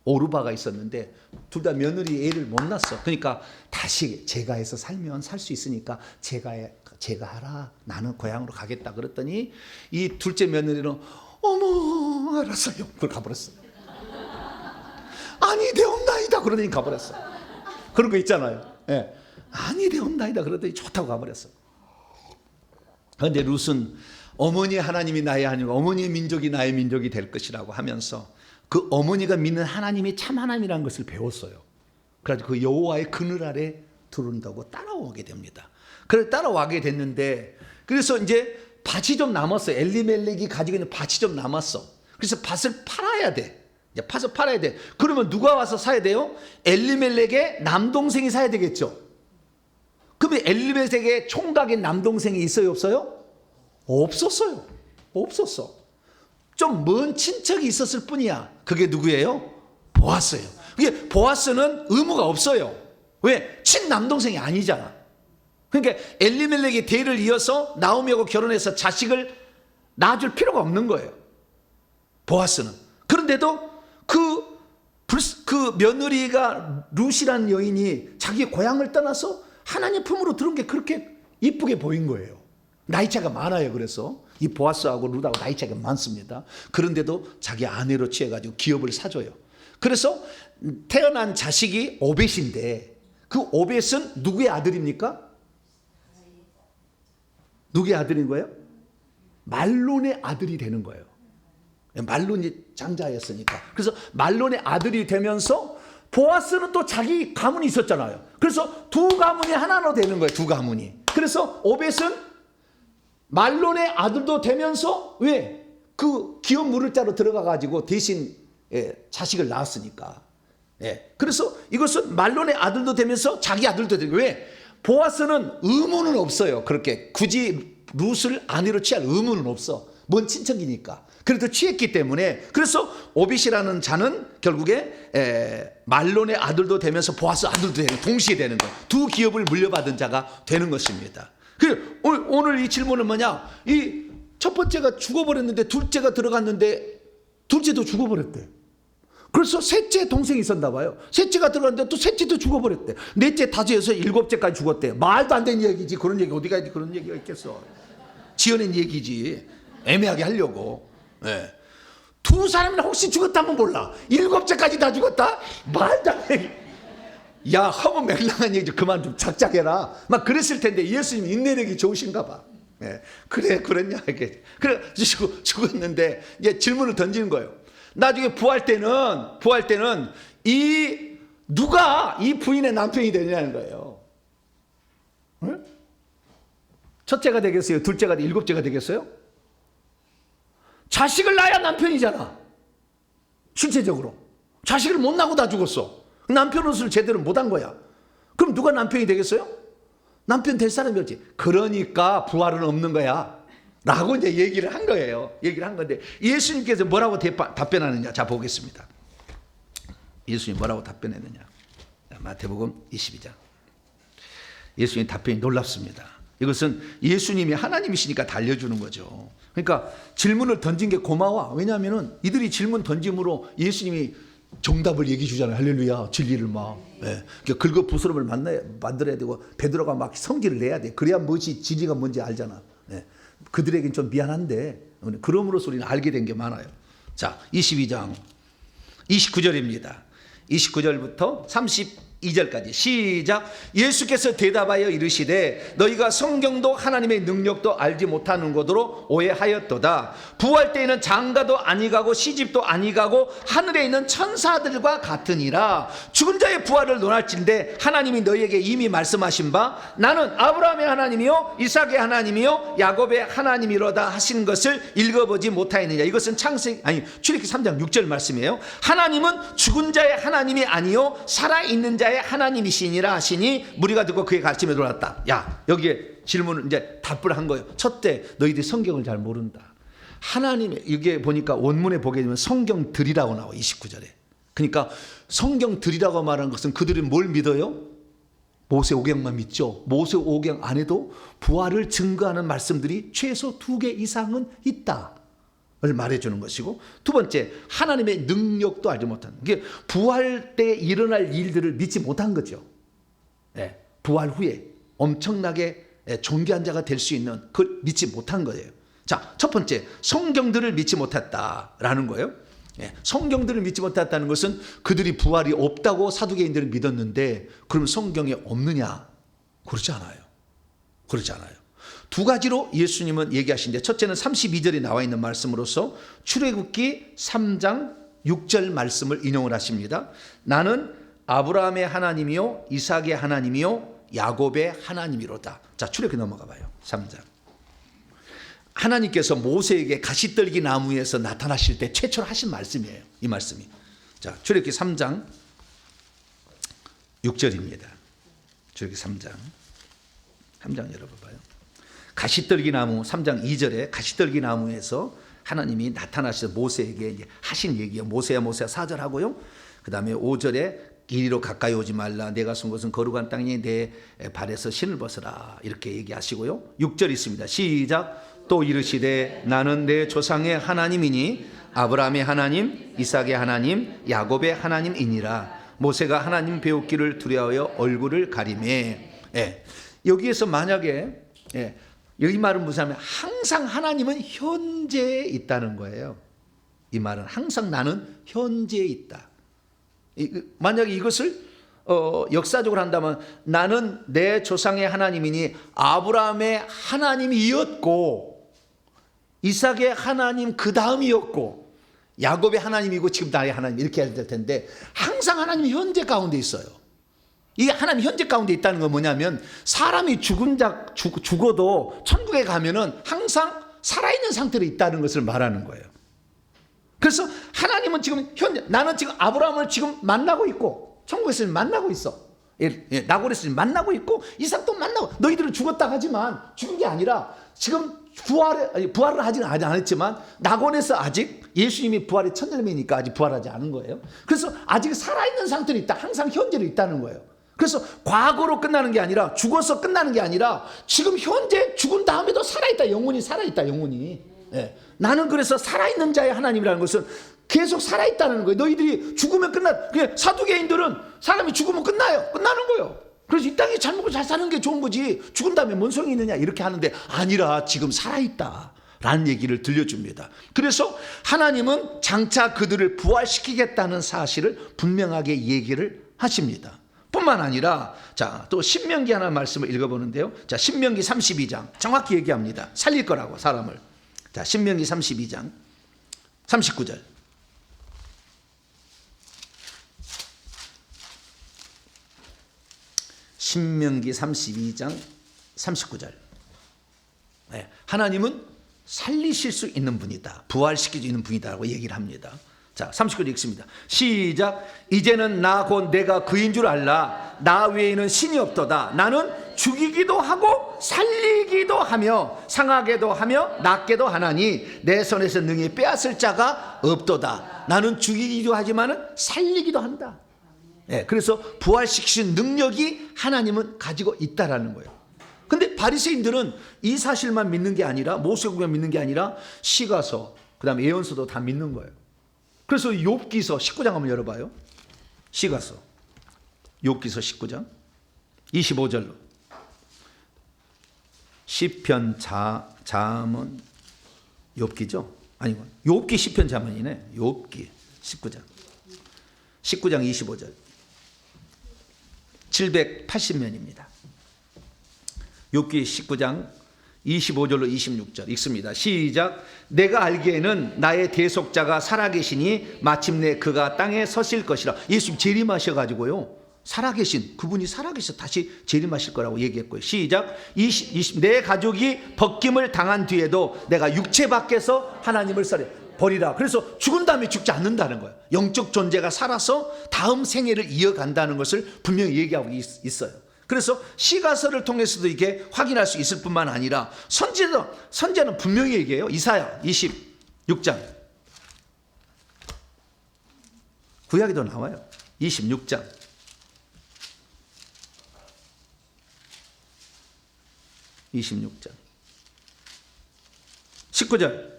오르바가 있었는데 둘 다 며느리 애를 못 낳았어. 그러니까 다시 제가 해서 살면 살 수 있으니까 제가 하라. 나는 고향으로 가겠다. 그랬더니 이 둘째 며느리는 어머 알았어요. 그걸 가버렸어. 아니 되옵나이다. 그러더니 가버렸어. 그런 거 있잖아요. 아니 되옵나이다. 그러더니 좋다고 가버렸어. 그런데 룻은 어머니 하나님이 나의 하나님이고 어머니의 민족이 나의 민족이 될 것이라고 하면서 그 어머니가 믿는 하나님이 참 하나님이라는 것을 배웠어요. 그래서 그 여호와의 그늘 아래 두른다고 따라오게 됩니다. 그래서 따라와게 됐는데, 그래서 이제 밭이 좀 남았어요. 엘리멜렉이 가지고 있는 밭이 좀 남았어. 그래서 밭을 팔아야 돼. 이제 밭을 팔아야 돼. 그러면 누가 와서 사야 돼요? 엘리멜렉의 남동생이 사야 되겠죠. 그러면 엘리멜렉의 총각인 남동생이 있어요, 없어요? 없었어요. 없었어. 좀 먼 친척이 있었을 뿐이야. 그게 누구예요? 보아스예요. 그게 보아스는 의무가 없어요. 왜? 친남동생이 아니잖아. 그러니까 엘리멜렉의 대를 이어서 나오미하고 결혼해서 자식을 낳아줄 필요가 없는 거예요. 보아스는. 그런데도 그 며느리가 룻이라는 여인이 자기 고향을 떠나서 하나님 품으로 들은 게 그렇게 이쁘게 보인 거예요. 나이 차가 많아요. 그래서 이 보아스하고 룻하고 나이 차가 많습니다. 그런데도 자기 아내로 취해가지고 기업을 사줘요. 그래서 태어난 자식이 오벳인데 그 오벳은 누구의 아들입니까? 누구의 아들인 거예요? 말론의 아들이 되는 거예요. 말론이 장자였으니까. 그래서 말론의 아들이 되면서 보아스는 또 자기 가문이 있었잖아요. 그래서 두 가문이 하나로 되는 거예요. 두 가문이. 그래서 오벳은 말론의 아들도 되면서 왜? 그 기업 물을 자로 들어가 가지고 대신 자식을 낳았으니까. 그래서 이것은 말론의 아들도 되면서 자기 아들도 되고, 왜? 보아스는 의무는 없어요. 그렇게 굳이 룻을 아내로 취할 의무는 없어. 먼 친척이니까. 그래도 취했기 때문에, 그래서 오빗이라는 자는 결국에 말론의 아들도 되면서 보아스 아들도 되는, 동시에 되는 거예요. 두 기업을 물려받은 자가 되는 것입니다. 오늘 이 질문은 뭐냐? 이 첫 번째가 죽어버렸는데 둘째가 들어갔는데 둘째도 죽어버렸대. 그래서 셋째 동생이 있었나 봐요. 셋째가 들어갔는데 또 셋째도 죽어버렸대. 넷째, 다섯에서 일곱째까지 죽었대. 말도 안 되는 얘기지. 그런 얘기 어디가 그런 얘기가 있겠어. 지어낸 얘기지. 애매하게 하려고. 두 사람이나 혹시 죽었다면 몰라. 일곱째까지 다 죽었다? 말도 안 돼. 야, 하고 맹랑한 얘기 좀 그만 좀 작작해라. 막 그랬을 텐데 예수님 인내력이 좋으신가 봐. 그래, 그랬냐. 그래, 죽었는데 이제 질문을 던지는 거예요. 나중에 부활 때는 누가 이 부인의 남편이 되냐는 거예요. 첫째가 되겠어요? 둘째가 일곱째가 되겠어요? 자식을 낳아야 남편이잖아. 실제적으로 자식을 못 낳고 다 죽었어. 남편옷을 제대로 못한 거야. 그럼 누가 남편이 되겠어요? 남편 될 사람이 없지. 그러니까 부활은 없는 거야 라고 이제 얘기를 한 거예요. 얘기를 한 건데 예수님께서 뭐라고 답변하느냐. 자, 보겠습니다. 예수님 뭐라고 답변했느냐. 마태복음 22장. 예수님 답변이 놀랍습니다. 이것은 예수님이 하나님이시니까 달려주는 거죠. 그러니까 질문을 던진 게 고마워. 왜냐하면 이들이 질문 던짐으로 예수님이 정답을 얘기해 주잖아요. 할렐루야. 진리를 막. 긁어 부스럼을 만들어야 되고 베드로가 막 성질을 내야 돼. 그래야 무엇이 진리가 뭔지 알잖아. 그들에겐 좀 미안한데 그럼으로써 우리는 알게 된 게 많아요. 자, 22장 29절입니다. 29절부터 2절까지 시작. 예수께서 대답하여 이르시되 너희가 성경도 하나님의 능력도 알지 못하는 것으로 오해하였도다. 부활 때에는 장가도 아니가고 시집도 아니가고 하늘에 있는 천사들과 같으니라. 죽은 자의 부활을 논할진대 하나님이 너희에게 이미 말씀하신 바 나는 아브라함의 하나님이요 이삭의 하나님이요 야곱의 하나님이로다 하신 것을 읽어보지 못하였느냐. 이것은 출애굽기 3장 6절 말씀이에요. 하나님은 죽은 자의 하나님이 아니요 살아있는 자의 하나님이시니라 하시니 무리가 듣고 그의 가르침에 돌았다. 야, 여기에 질문을 이제 답을 한 거예요. 첫째, 너희들이 성경을 잘 모른다. 하나님의, 이게 보니까 원문에 보게 되면 성경들이라고 나와 29절에. 그러니까 성경들이라고 말하는 것은 그들이 뭘 믿어요? 모세오경만 믿죠. 모세오경 안에도 부활을 증거하는 말씀들이 최소 2개 이상은 있다 를 말해주는 것이고, 두 번째, 하나님의 능력도 알지 못하는, 이게 부활 때 일어날 일들을 믿지 못한 거죠. 예, 부활 후에 엄청나게 존귀한 자가 될 수 있는 그걸 믿지 못한 거예요. 자, 첫 번째, 성경들을 믿지 못했다라는 거예요. 예, 성경들을 믿지 못했다는 것은 그들이 부활이 없다고 사두개인들은 믿었는데 그럼 성경에 없느냐? 그렇지 않아요. 그렇지 않아요. 두 가지로 예수님은 얘기하신데, 첫째는 32절에 나와 있는 말씀으로서 출애굽기 3장 6절 말씀을 인용을 하십니다. 나는 아브라함의 하나님이요 이삭의 하나님이요 야곱의 하나님이로다. 자, 출애굽기 넘어가 봐요. 3장. 하나님께서 모세에게 가시떨기 나무에서 나타나실 때 최초로 하신 말씀이에요. 이 말씀이. 자, 출애굽기 3장 6절입니다. 출애굽기 3장. 3장 열어봐봐요. 가시떨기 나무 3장 2절에 가시떨기 나무에서 하나님이 나타나셔서 모세에게 이제 하신 얘기예요. 모세야 모세야 4절 하고요. 그 다음에 5절에 이리로 가까이 오지 말라. 내가 쏜 것은 거룩한 땅에 내 발에서 신을 벗어라. 이렇게 얘기하시고요. 6절 있습니다. 시작. 또 이르시되 나는 내 조상의 하나님이니 아브라함의 하나님, 이삭의 하나님, 야곱의 하나님이니라. 모세가 하나님 배우기를 두려워하여 얼굴을 가리매. 예. 여기에서 만약에 이 말은 무슨 말이냐면 항상 하나님은 현재에 있다는 거예요. 이 말은 항상 나는 현재에 있다. 만약에 이것을 역사적으로 한다면 나는 내 조상의 하나님이니 아브라함의 하나님이었고 이삭의 하나님 그 다음이었고 야곱의 하나님이고 지금 나의 하나님 이렇게 해야 될 텐데 항상 하나님이 현재 가운데 있어요. 이 하나님 현재 가운데 있다는 건 뭐냐면 사람이 죽어도 천국에 가면은 항상 살아있는 상태로 있다는 것을 말하는 거예요. 그래서 하나님은 지금 현재, 나는 지금 아브라함을 지금 만나고 있고 천국에서 만나고 있어. 나고레스 만나고 있고 이삭도 만나고, 너희들은 죽었다 하지만 죽은 게 아니라 지금 부활을 하지는 않았지만 낙원에서 아직 예수님이 부활의 첫 열매니까 아직 부활하지 않은 거예요. 그래서 아직 살아있는 상태로 있다. 항상 현재로 있다는 거예요. 그래서 과거로 끝나는 게 아니라 죽어서 끝나는 게 아니라 지금 현재 죽은 다음에도 살아있다. 영혼이 살아있다. 영혼이. 예. 나는 그래서 살아있는 자의 하나님이라는 것은 계속 살아있다는 거예요. 너희들이 죽으면 사두개인들은 사람이 죽으면 끝나는 거예요. 그래서 이 땅에 잘 먹고 잘 사는 게 좋은 거지 죽은 다음에 뭔 소용이 있느냐 이렇게 하는데 아니라 지금 살아있다 라는 얘기를 들려줍니다. 그래서 하나님은 장차 그들을 부활시키겠다는 사실을 분명하게 얘기를 하십니다. 뿐만 아니라 자, 또 신명기 하나 말씀을 읽어보는데요. 자, 신명기 32장 정확히 얘기합니다. 살릴 거라고 사람을. 자, 신명기 32장 39절. 신명기 32장 39절. 네, 하나님은 살리실 수 있는 분이다. 부활시킬 수 있는 분이다라고 얘기를 합니다. 자, 39절 읽습니다. 시작. 이제는 나 곧 내가 그인 줄 알라. 나 외에는 신이 없도다. 나는 죽이기도 하고 살리기도 하며 상하게도 하며 낫게도 하나니 내 손에서 능히 빼앗을 자가 없도다. 나는 죽이기도 하지만은 살리기도 한다. 네, 그래서 부활시키신 능력이 하나님은 가지고 있다라는 거예요. 근데 바리새인들은 이 사실만 믿는 게 아니라 모세오경만 믿는 게 아니라 시가서 그다음에 예언서도 다 믿는 거예요. 그래서 욥기서 19장 한번 열어봐요. 시가서 욥기서 19장 25절로 시편 잠언 욥기죠? 아니고 욥기 시편 잠언이네. 욥기 19장 25절 780년입니다. 욥기 19장 25절로 26절 읽습니다. 시작. 내가 알기에는 나의 대속자가 살아계시니 마침내 그가 땅에 서실 것이라. 예수님 재림하셔가지고요, 살아계신 그분이 살아계셔 다시 재림하실 거라고 얘기했고요. 시작. 내 가족이 벗김을 당한 뒤에도 내가 육체 밖에서 하나님을 버리라. 그래서 죽은 다음에 죽지 않는다는 거예요. 영적 존재가 살아서 다음 생애를 이어간다는 것을 분명히 얘기하고 있어요. 그래서 시가서를 통해서도 이게 확인할 수 있을 뿐만 아니라 선제는 분명히 얘기해요. 이사야 26장 구약에도 나와요. 26장 19절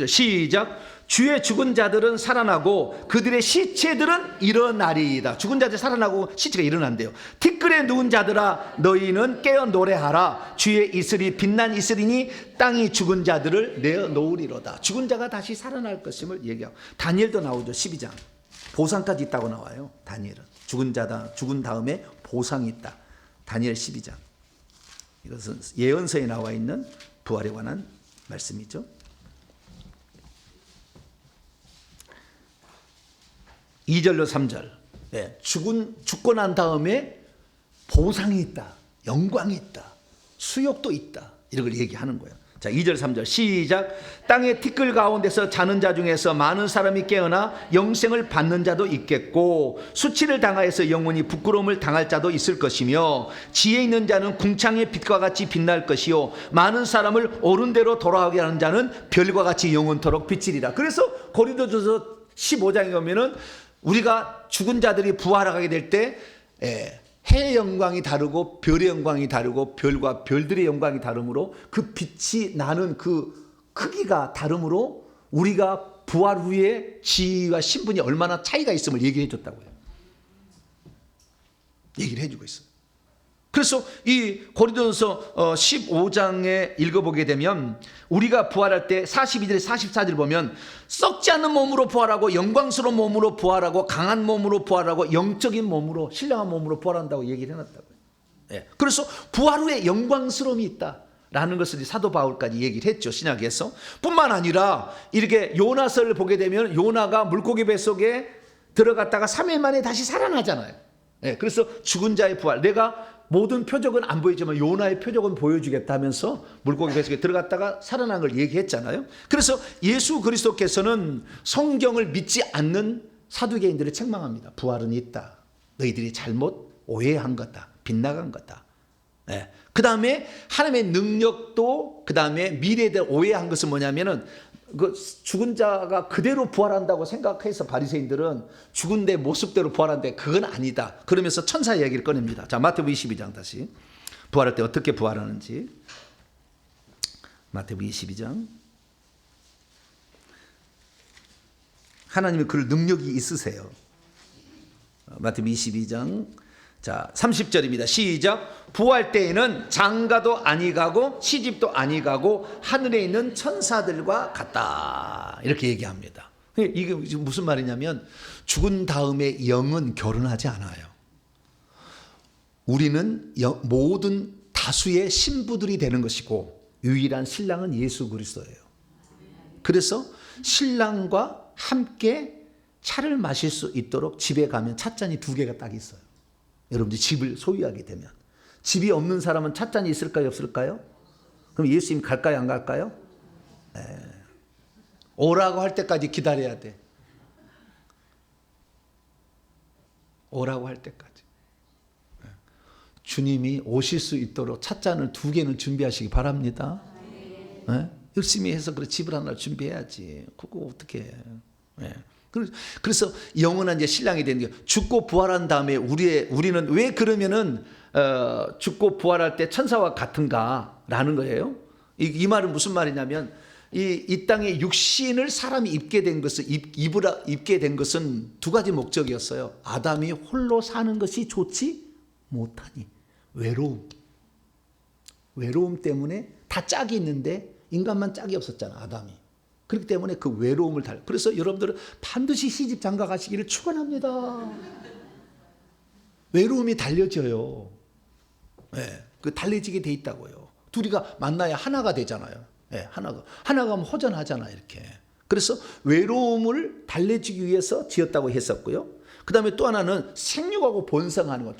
시작. 주의 죽은 자들은 살아나고 그들의 시체들은 일어나리이다. 죽은 자들 살아나고 시체가 일어난대요. 티끌에 누운 자들아 너희는 깨어 노래하라. 주의 이슬이 빛난 이슬이니 땅이 죽은 자들을 내어놓으리로다. 죽은 자가 다시 살아날 것임을 얘기하고, 다니엘도 나오죠. 12장 보상까지 있다고 나와요. 다니엘은 죽은 자다, 죽은 다음에 보상이 있다. 다니엘 12장. 이것은 예언서에 나와 있는 부활에 관한 말씀이죠. 2절로 3절. 죽고 난 다음에 보상이 있다, 영광이 있다, 수욕도 있다, 이런 걸 얘기하는 거예요. 자, 2절 3절 시작. 땅의 티끌 가운데서 자는 자 중에서 많은 사람이 깨어나 영생을 받는 자도 있겠고 수치를 당하여서 영원히 부끄러움을 당할 자도 있을 것이며 지혜 있는 자는 궁창의 빛과 같이 빛날 것이요 많은 사람을 옳은 대로 돌아가게 하는 자는 별과 같이 영원토록 비치리라. 그래서 고린도전서 15장에 보면은 우리가 죽은 자들이 부활하게 될 때 해의 영광이 다르고 별의 영광이 다르고 별과 별들의 영광이 다르므로 그 빛이 나는 그 크기가 다르므로 우리가 부활 후에 지위와 신분이 얼마나 차이가 있음을 얘기해 줬다고요. 얘기를 해주고 있어요. 그래서 이 고린도전서 15장에 읽어보게 되면 우리가 부활할 때 42절 44절 보면 썩지 않는 몸으로 부활하고 영광스러운 몸으로 부활하고 강한 몸으로 부활하고 영적인 몸으로 신령한 몸으로 부활한다고 얘기를 해놨다고요. 그래서 부활 후에 영광스러움이 있다라는 것을 사도 바울까지 얘기를 했죠. 신약에서. 뿐만 아니라 이렇게 요나서를 보게 되면 요나가 물고기 뱃속에 들어갔다가 3일 만에 다시 살아나잖아요. 그래서 죽은 자의 부활, 내가 모든 표적은 안 보이지만 요나의 표적은 보여주겠다 하면서 물고기 뱃속에 들어갔다가 살아난 걸 얘기했잖아요. 그래서 예수 그리스도께서는 성경을 믿지 않는 사두개인들을 책망합니다. 부활은 있다. 너희들이 잘못 오해한 거다. 빗나간 거다. 그 다음에 하나님의 능력도, 그 다음에 미래에 대해 오해한 것은 뭐냐면은 그 죽은 자가 그대로 부활한다고 생각해서 바리새인들은 죽은 데 모습대로 부활한데 그건 아니다. 그러면서 천사 이야기를 꺼냅니다. 자, 마태복음 22장 다시 부활할 때 어떻게 부활하는지. 마태복음 22장. 하나님이 그럴 능력이 있으세요. 마태복음 22장 자 30절입니다. 시작. 부활 때에는 장가도 아니 가고 시집도 아니 가고 하늘에 있는 천사들과 같다. 이렇게 얘기합니다. 이게 무슨 말이냐면 죽은 다음에 영은 결혼하지 않아요. 우리는 모든 다수의 신부들이 되는 것이고 유일한 신랑은 예수 그리스도예요. 그래서 신랑과 함께 차를 마실 수 있도록 집에 가면 찻잔이 2개가 딱 있어요. 여러분들 집을 소유하게 되면. 집이 없는 사람은 찻잔이 있을까요, 없을까요? 그럼 예수님 갈까요, 안 갈까요? 오라고 할 때까지 기다려야 돼. 오라고 할 때까지. 주님이 오실 수 있도록 찻잔을 2개는 준비하시기 바랍니다. 열심히 해서 그래 집을 하나 준비해야지. 그거 어떻게 해. 그래서 영원한 이제 신랑이 되는 게 죽고 부활한 다음에 우리는 왜 그러면은 죽고 부활할 때 천사와 같은가라는 거예요. 이 말은 무슨 말이냐면 이 땅에 육신을 사람이 입게 된 것은 입게 된 것은 2가지 목적이었어요. 아담이 홀로 사는 것이 좋지 못하니 외로움 때문에 다 짝이 있는데 인간만 짝이 없었잖아, 아담이. 그렇기 때문에 그 외로움을 그래서 여러분들은 반드시 시집 장가 가시기를 축원합니다. 외로움이 달려져요. 예, 그 달래지게 돼 있다고요. 둘이가 만나야 하나가 되잖아요. 예, 하나가 하면 허전하잖아요. 이렇게. 그래서 외로움을 달래주기 위해서 지었다고 했었고요. 그 다음에 또 하나는 생육하고 번성하는 거,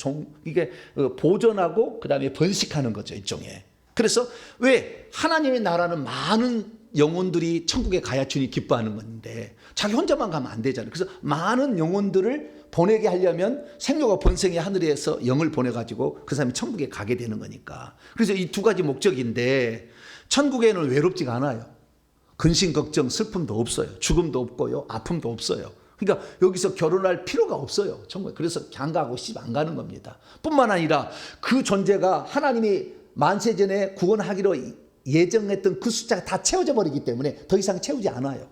이게 보존하고 그 다음에 번식하는 거죠, 일종의. 그래서 왜 하나님의 나라는 많은 영혼들이 천국에 가야 주님 기뻐하는 건데 자기 혼자만 가면 안 되잖아요. 그래서 많은 영혼들을 보내게 하려면 생육과 번성의 하늘에서 영을 보내가지고 그 사람이 천국에 가게 되는 거니까. 그래서 이 두 가지 목적인데 천국에는 외롭지가 않아요. 근심, 걱정, 슬픔도 없어요. 죽음도 없고요. 아픔도 없어요. 그러니까 여기서 결혼할 필요가 없어요. 천국에. 그래서 장가하고 시집 안 가는 겁니다. 뿐만 아니라 그 존재가 하나님이 만세전에 구원하기로 예정했던 그 숫자가 다 채워져 버리기 때문에 더 이상 채우지 않아요.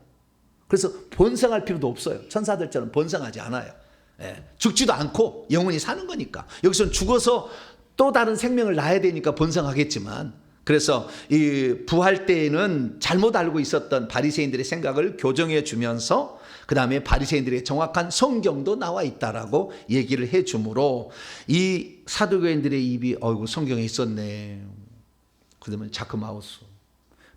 그래서 번성할 필요도 없어요. 천사들처럼 번성하지 않아요. 예, 죽지도 않고 영원히 사는 거니까. 여기서는 죽어서 또 다른 생명을 낳아야 되니까 번성하겠지만, 그래서 이 부활 때에는 잘못 알고 있었던 바리새인들의 생각을 교정해 주면서 그 다음에 바리새인들의 정확한 성경도 나와 있다라고 얘기를 해 주므로 이 사두개인들의 입이 어이구 성경에 있었네. 그러면 자크마우스.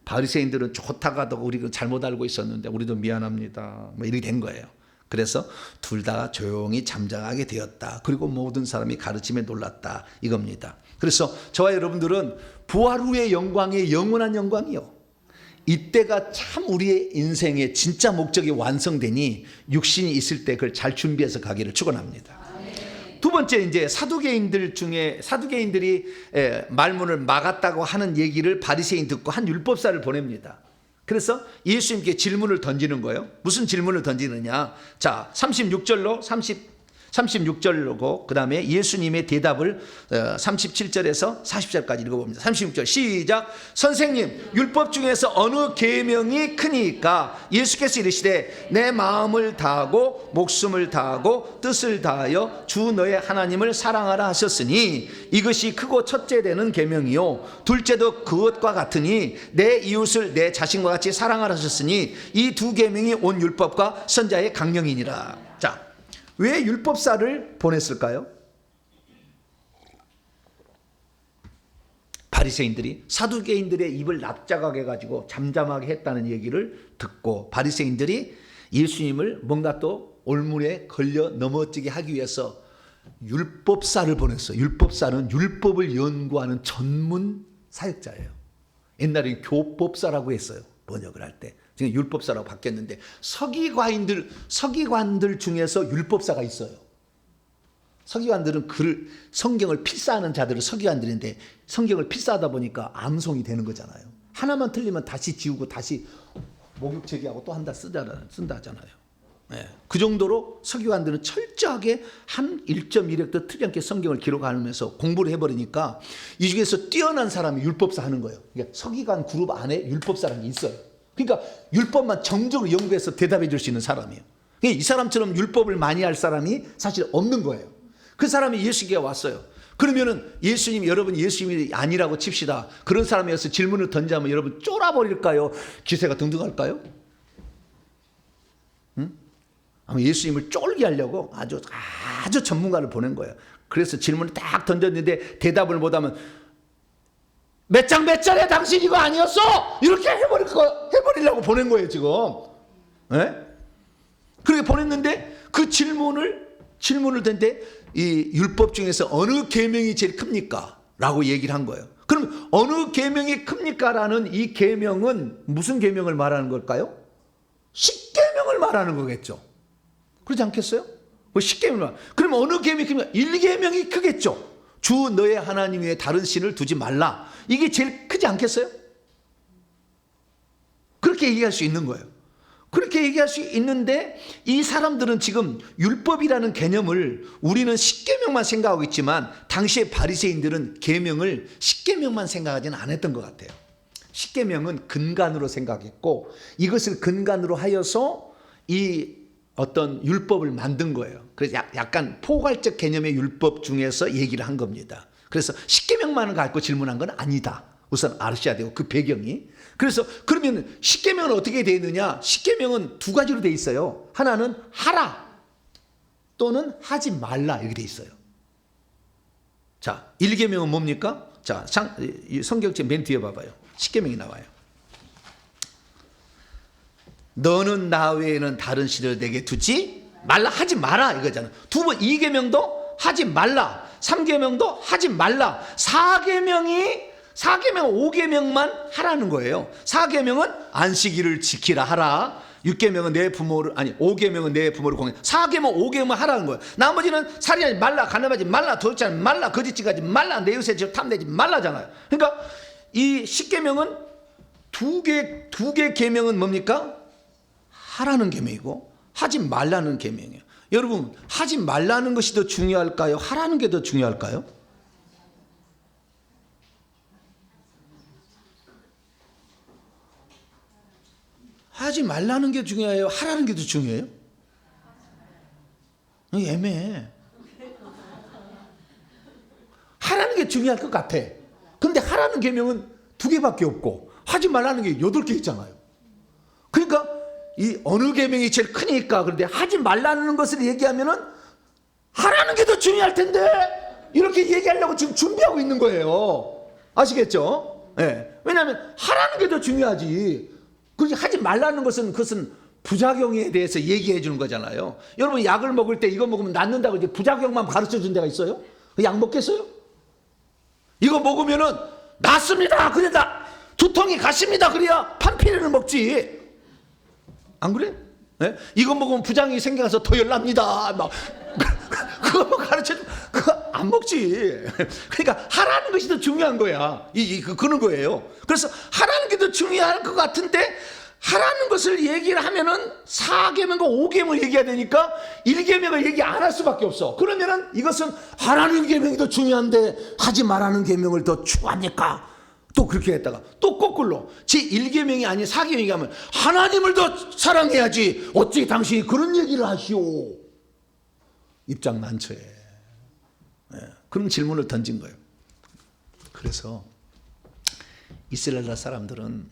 바리새인들은 좋다가도 우리가 잘못 알고 있었는데 우리도 미안합니다. 뭐 이렇게 된 거예요. 그래서 둘 다 조용히 잠잠하게 되었다. 그리고 모든 사람이 가르침에 놀랐다. 이겁니다. 그래서 저와 여러분들은 부활 후의 영광이 영원한 영광이요. 이때가 참 우리의 인생의 진짜 목적이 완성되니 육신이 있을 때 그걸 잘 준비해서 가기를 축원합니다. 두 번째, 이제 사두개인들 중에 사두개인들이 말문을 막았다고 하는 얘기를 바리새인 듣고 한 율법사를 보냅니다. 그래서 예수님께 질문을 던지는 거예요. 무슨 질문을 던지느냐? 자, 36절로고 그 다음에 예수님의 대답을 37절에서 40절까지 읽어봅니다. 36절 시작. 선생님, 율법 중에서 어느 계명이 크니까? 예수께서 이르시되 내 마음을 다하고 목숨을 다하고 뜻을 다하여 주 너의 하나님을 사랑하라 하셨으니 이것이 크고 첫째 되는 계명이요 둘째도 그것과 같으니 내 이웃을 내 자신과 같이 사랑하라 하셨으니 이 두 계명이 온 율법과 선자의 강령이니라. 자, 왜 율법사를 보냈을까요? 바리새인들이 사두개인들의 입을 납작하게 해가지고 잠잠하게 했다는 얘기를 듣고 바리새인들이 예수님을 뭔가 또 올문에 걸려 넘어지게 하기 위해서 율법사를 보냈어요. 율법사는 율법을 연구하는 전문 사역자예요. 옛날에 교법사라고 했어요. 번역을 할 때. 지금 율법사라고 바뀌었는데 서기관들 중에서 율법사가 있어요. 서기관들은 성경을 필사하는 자들을 서기관들인데 성경을 필사하다 보니까 암송이 되는 거잖아요. 하나만 틀리면 다시 지우고 다시 목욕 제기하고 또 쓴다잖아요. 네. 그 정도로 서기관들은 철저하게 한 1.1획도 틀리지 않게 성경을 기록하면서 공부를 해버리니까 이 중에서 뛰어난 사람이 율법사 하는 거예요. 그러니까 서기관 그룹 안에 율법사라는 게 있어요. 그러니까 율법만 정적으로 연구해서 대답해 줄 수 있는 사람이에요. 이 사람처럼 율법을 많이 할 사람이 사실 없는 거예요. 그 사람이 예수께 왔어요. 그러면은 여러분 예수님이 아니라고 칩시다. 그런 사람이어서 질문을 던지면 여러분 쫄아버릴까요? 기세가 등등할까요? 응? 아마 예수님을 쫄게 하려고 아주 전문가를 보낸 거예요. 그래서 질문을 딱 던졌는데 대답을 못하면 몇 장 몇 절에 당신 이거 아니었어? 이렇게 해버리려고 보낸 거예요, 지금. 네? 그렇게 보냈는데 그 질문을 던데 이 율법 중에서 어느 계명이 제일 큽니까? 라고 얘기를 한 거예요. 그럼 어느 계명이 큽니까? 라는 이 계명은 무슨 계명을 말하는 걸까요? 십계명을 말하는 거겠죠. 그렇지 않겠어요? 십계명을 그럼 어느 계명이 큽니까? 1계명이 크겠죠. 주 너의 하나님 외에 다른 신을 두지 말라. 이게 제일 크지 않겠어요? 그렇게 얘기할 수 있는 거예요. 그렇게 얘기할 수 있는데 이 사람들은 지금 율법이라는 개념을 우리는 십계명만 생각하고 있지만 당시의 바리새인들은 계명을 십계명만 생각하지는 않았던 것 같아요. 십계명은 근간으로 생각했고 이것을 근간으로 하여서 이 어떤 율법을 만든 거예요. 그래서 약간 포괄적 개념의 율법 중에서 얘기를 한 겁니다. 그래서 십계명만을 갖고 질문한 건 아니다. 우선 아셔야 되고 그 배경이. 그래서 그러면 십계명은 어떻게 되어 있느냐? 십계명은 두 가지로 되어 있어요. 하나는 하라 또는 하지 말라 이렇게 되어 있어요. 자, 1계명은 뭡니까? 자, 이 성경책 맨 뒤에 봐봐요. 10계명이 나와요. 너는 나 외에는 다른 신을 내게 두지 말라. 하지 마라 이거잖아. 2계명도 하지 말라. 3계명도 하지 말라. 4계명은 5계명만 하라는 거예요. 4계명은 안식일을 지키라 하라. 6계명은 내 부모를, 아니 5계명은 내 부모를 공경. 4계명 5계명만 하라는 거예요. 나머지는 살인하지 말라, 간음하지 말라, 도둑질하지 말라, 거짓짓하지 말라, 내 이웃의 집 탐내지 말라잖아요. 그러니까 이 10계명은 두 개 계명은 뭡니까? 하라는 계명이고 하지 말라는 계명이에요. 여러분, 하지 말라는 것이 더 중요할까요? 하라는 게 더 중요할까요? 하지 말라는 게 중요해요? 하라는 게 더 중요해요? 애매해. 하라는 게 중요할 것 같아. 근데 하라는 계명은 2개밖에 없고 하지 말라는 게 8개 있잖아요. 그러니까 이 어느 계명이 제일 크니까, 그런데 하지 말라는 것을 얘기하면은 하라는 게 더 중요할 텐데 이렇게 얘기하려고 지금 준비하고 있는 거예요. 아시겠죠? 네. 왜냐하면 하라는 게 더 중요하지. 그렇게 하지 말라는 것은 그것은 부작용에 대해서 얘기해 주는 거잖아요. 여러분, 약을 먹을 때 이거 먹으면 낫는다고 이제 부작용만 가르쳐 준 데가 있어요? 약 먹겠어요? 이거 먹으면은 낫습니다. 그래 다 두통이 가십니다. 그래야 판피레를 먹지. 안 그래? 네? 이거 먹으면 부작용이 생겨서 더 열납니다. 막 그거 가르쳐 주 그거 안 먹지. 그러니까 하라는 것이 더 중요한 거야. 그런 거예요. 그래서 하라는 게 더 중요할 것 같은데 하라는 것을 얘기를 하면은 4계명과 5계명을 얘기해야 되니까 1계명을 얘기 안 할 수밖에 없어. 그러면은 이것은 하라는 계명이 더 중요한데 하지 말라는 계명을 더 추구합니까? 또 그렇게 했다가 또 거꾸로 제 1계명이 아닌 4계명이 하면 하나님을 더 사랑해야지 어찌 당신이 그런 얘기를 하시오. 입장 난처해. 네, 그런 질문을 던진 거예요. 그래서 이스라엘 나라 사람들은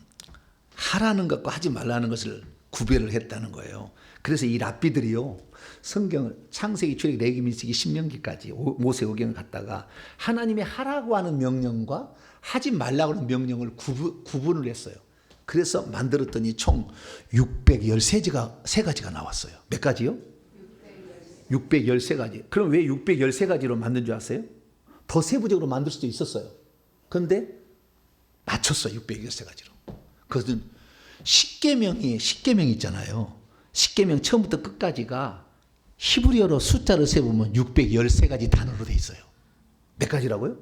하라는 것과 하지 말라는 것을 구별을 했다는 거예요. 그래서 이 랍비들이요, 성경을 창세기, 출애굽기, 레위기, 민수기, 신명기까지 모세오경을 갖다가 하나님의 하라고 하는 명령과 하지 말라고 하는 명령을 구분을 했어요. 그래서 만들었더니 총 613가지가 나왔어요. 몇 가지요? 613가지. 그럼 왜 613가지로 만든 줄 아세요? 더 세부적으로 만들 수도 있었어요. 그런데 맞췄어요. 613가지로. 그것은 10계명 있잖아요. 10계명 처음부터 끝까지가 히브리어로 숫자를 세보면 613가지 단어로 돼 있어요. 몇 가지라고요?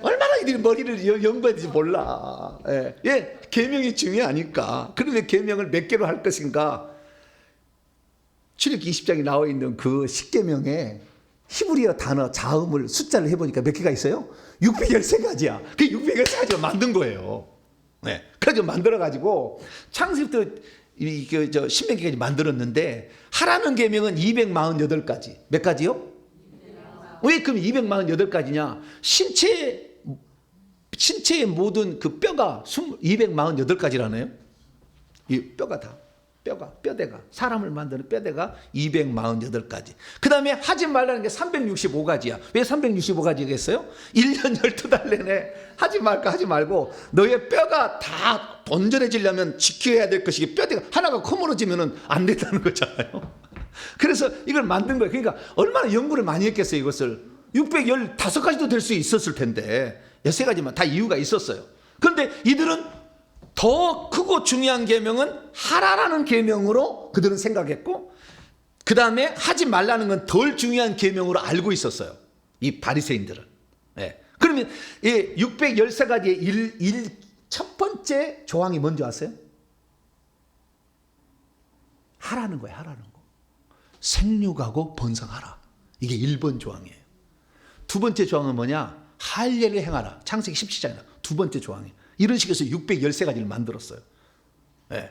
얼마나 이들이 머리를 연구했는지 몰라. 예, 계명이 중요하니까. 그런데 계명을 몇 개로 할 것인가? 출애굽기 20장에 나와 있는 그 10계명에 히브리어 단어 자음을 숫자를 해보니까 몇 개가 있어요? 613가지야. 그 613가지를 만든 거예요. 네. 그래서 만들어가지고 창세기부터 신명기까지 만들었는데 하라는 계명은 248가지. 몇 가지요? 왜 그럼 248가지냐? 신체의 모든 그 뼈가 248가지라네요. 이 뼈가 다. 뼈대가, 사람을 만드는 뼈대가 248가지. 그 다음에 하지 말라는 게 365가지야. 왜 365가지겠어요? 1년 12달 내내 하지 말까 하지 말고 너의 뼈가 다 온전해지려면 지켜야 될 것이 뼈대가 하나가 커물어지면 안 된다는 거잖아요. 그래서 이걸 만든 거예요. 그러니까 얼마나 연구를 많이 했겠어요, 이것을. 615가지도 될 수 있었을 텐데 13가지만 다 이유가 있었어요. 그런데 이들은 더 크고 중요한 계명은 하라라는 계명으로 그들은 생각했고, 그 다음에 하지 말라는 건 덜 중요한 계명으로 알고 있었어요, 이 바리새인들은. 네. 그러면 이 613가지의 첫 번째 조항이 뭔지 아세요? 하라는 거예요. 하라는 거. 생육하고 번성하라. 이게 1번 조항이에요. 두 번째 조항은 뭐냐? 할례를 행하라. 창세기 17장이다. 두 번째 조항이에요. 이런 식에서 613가지를 만들었어요. 네.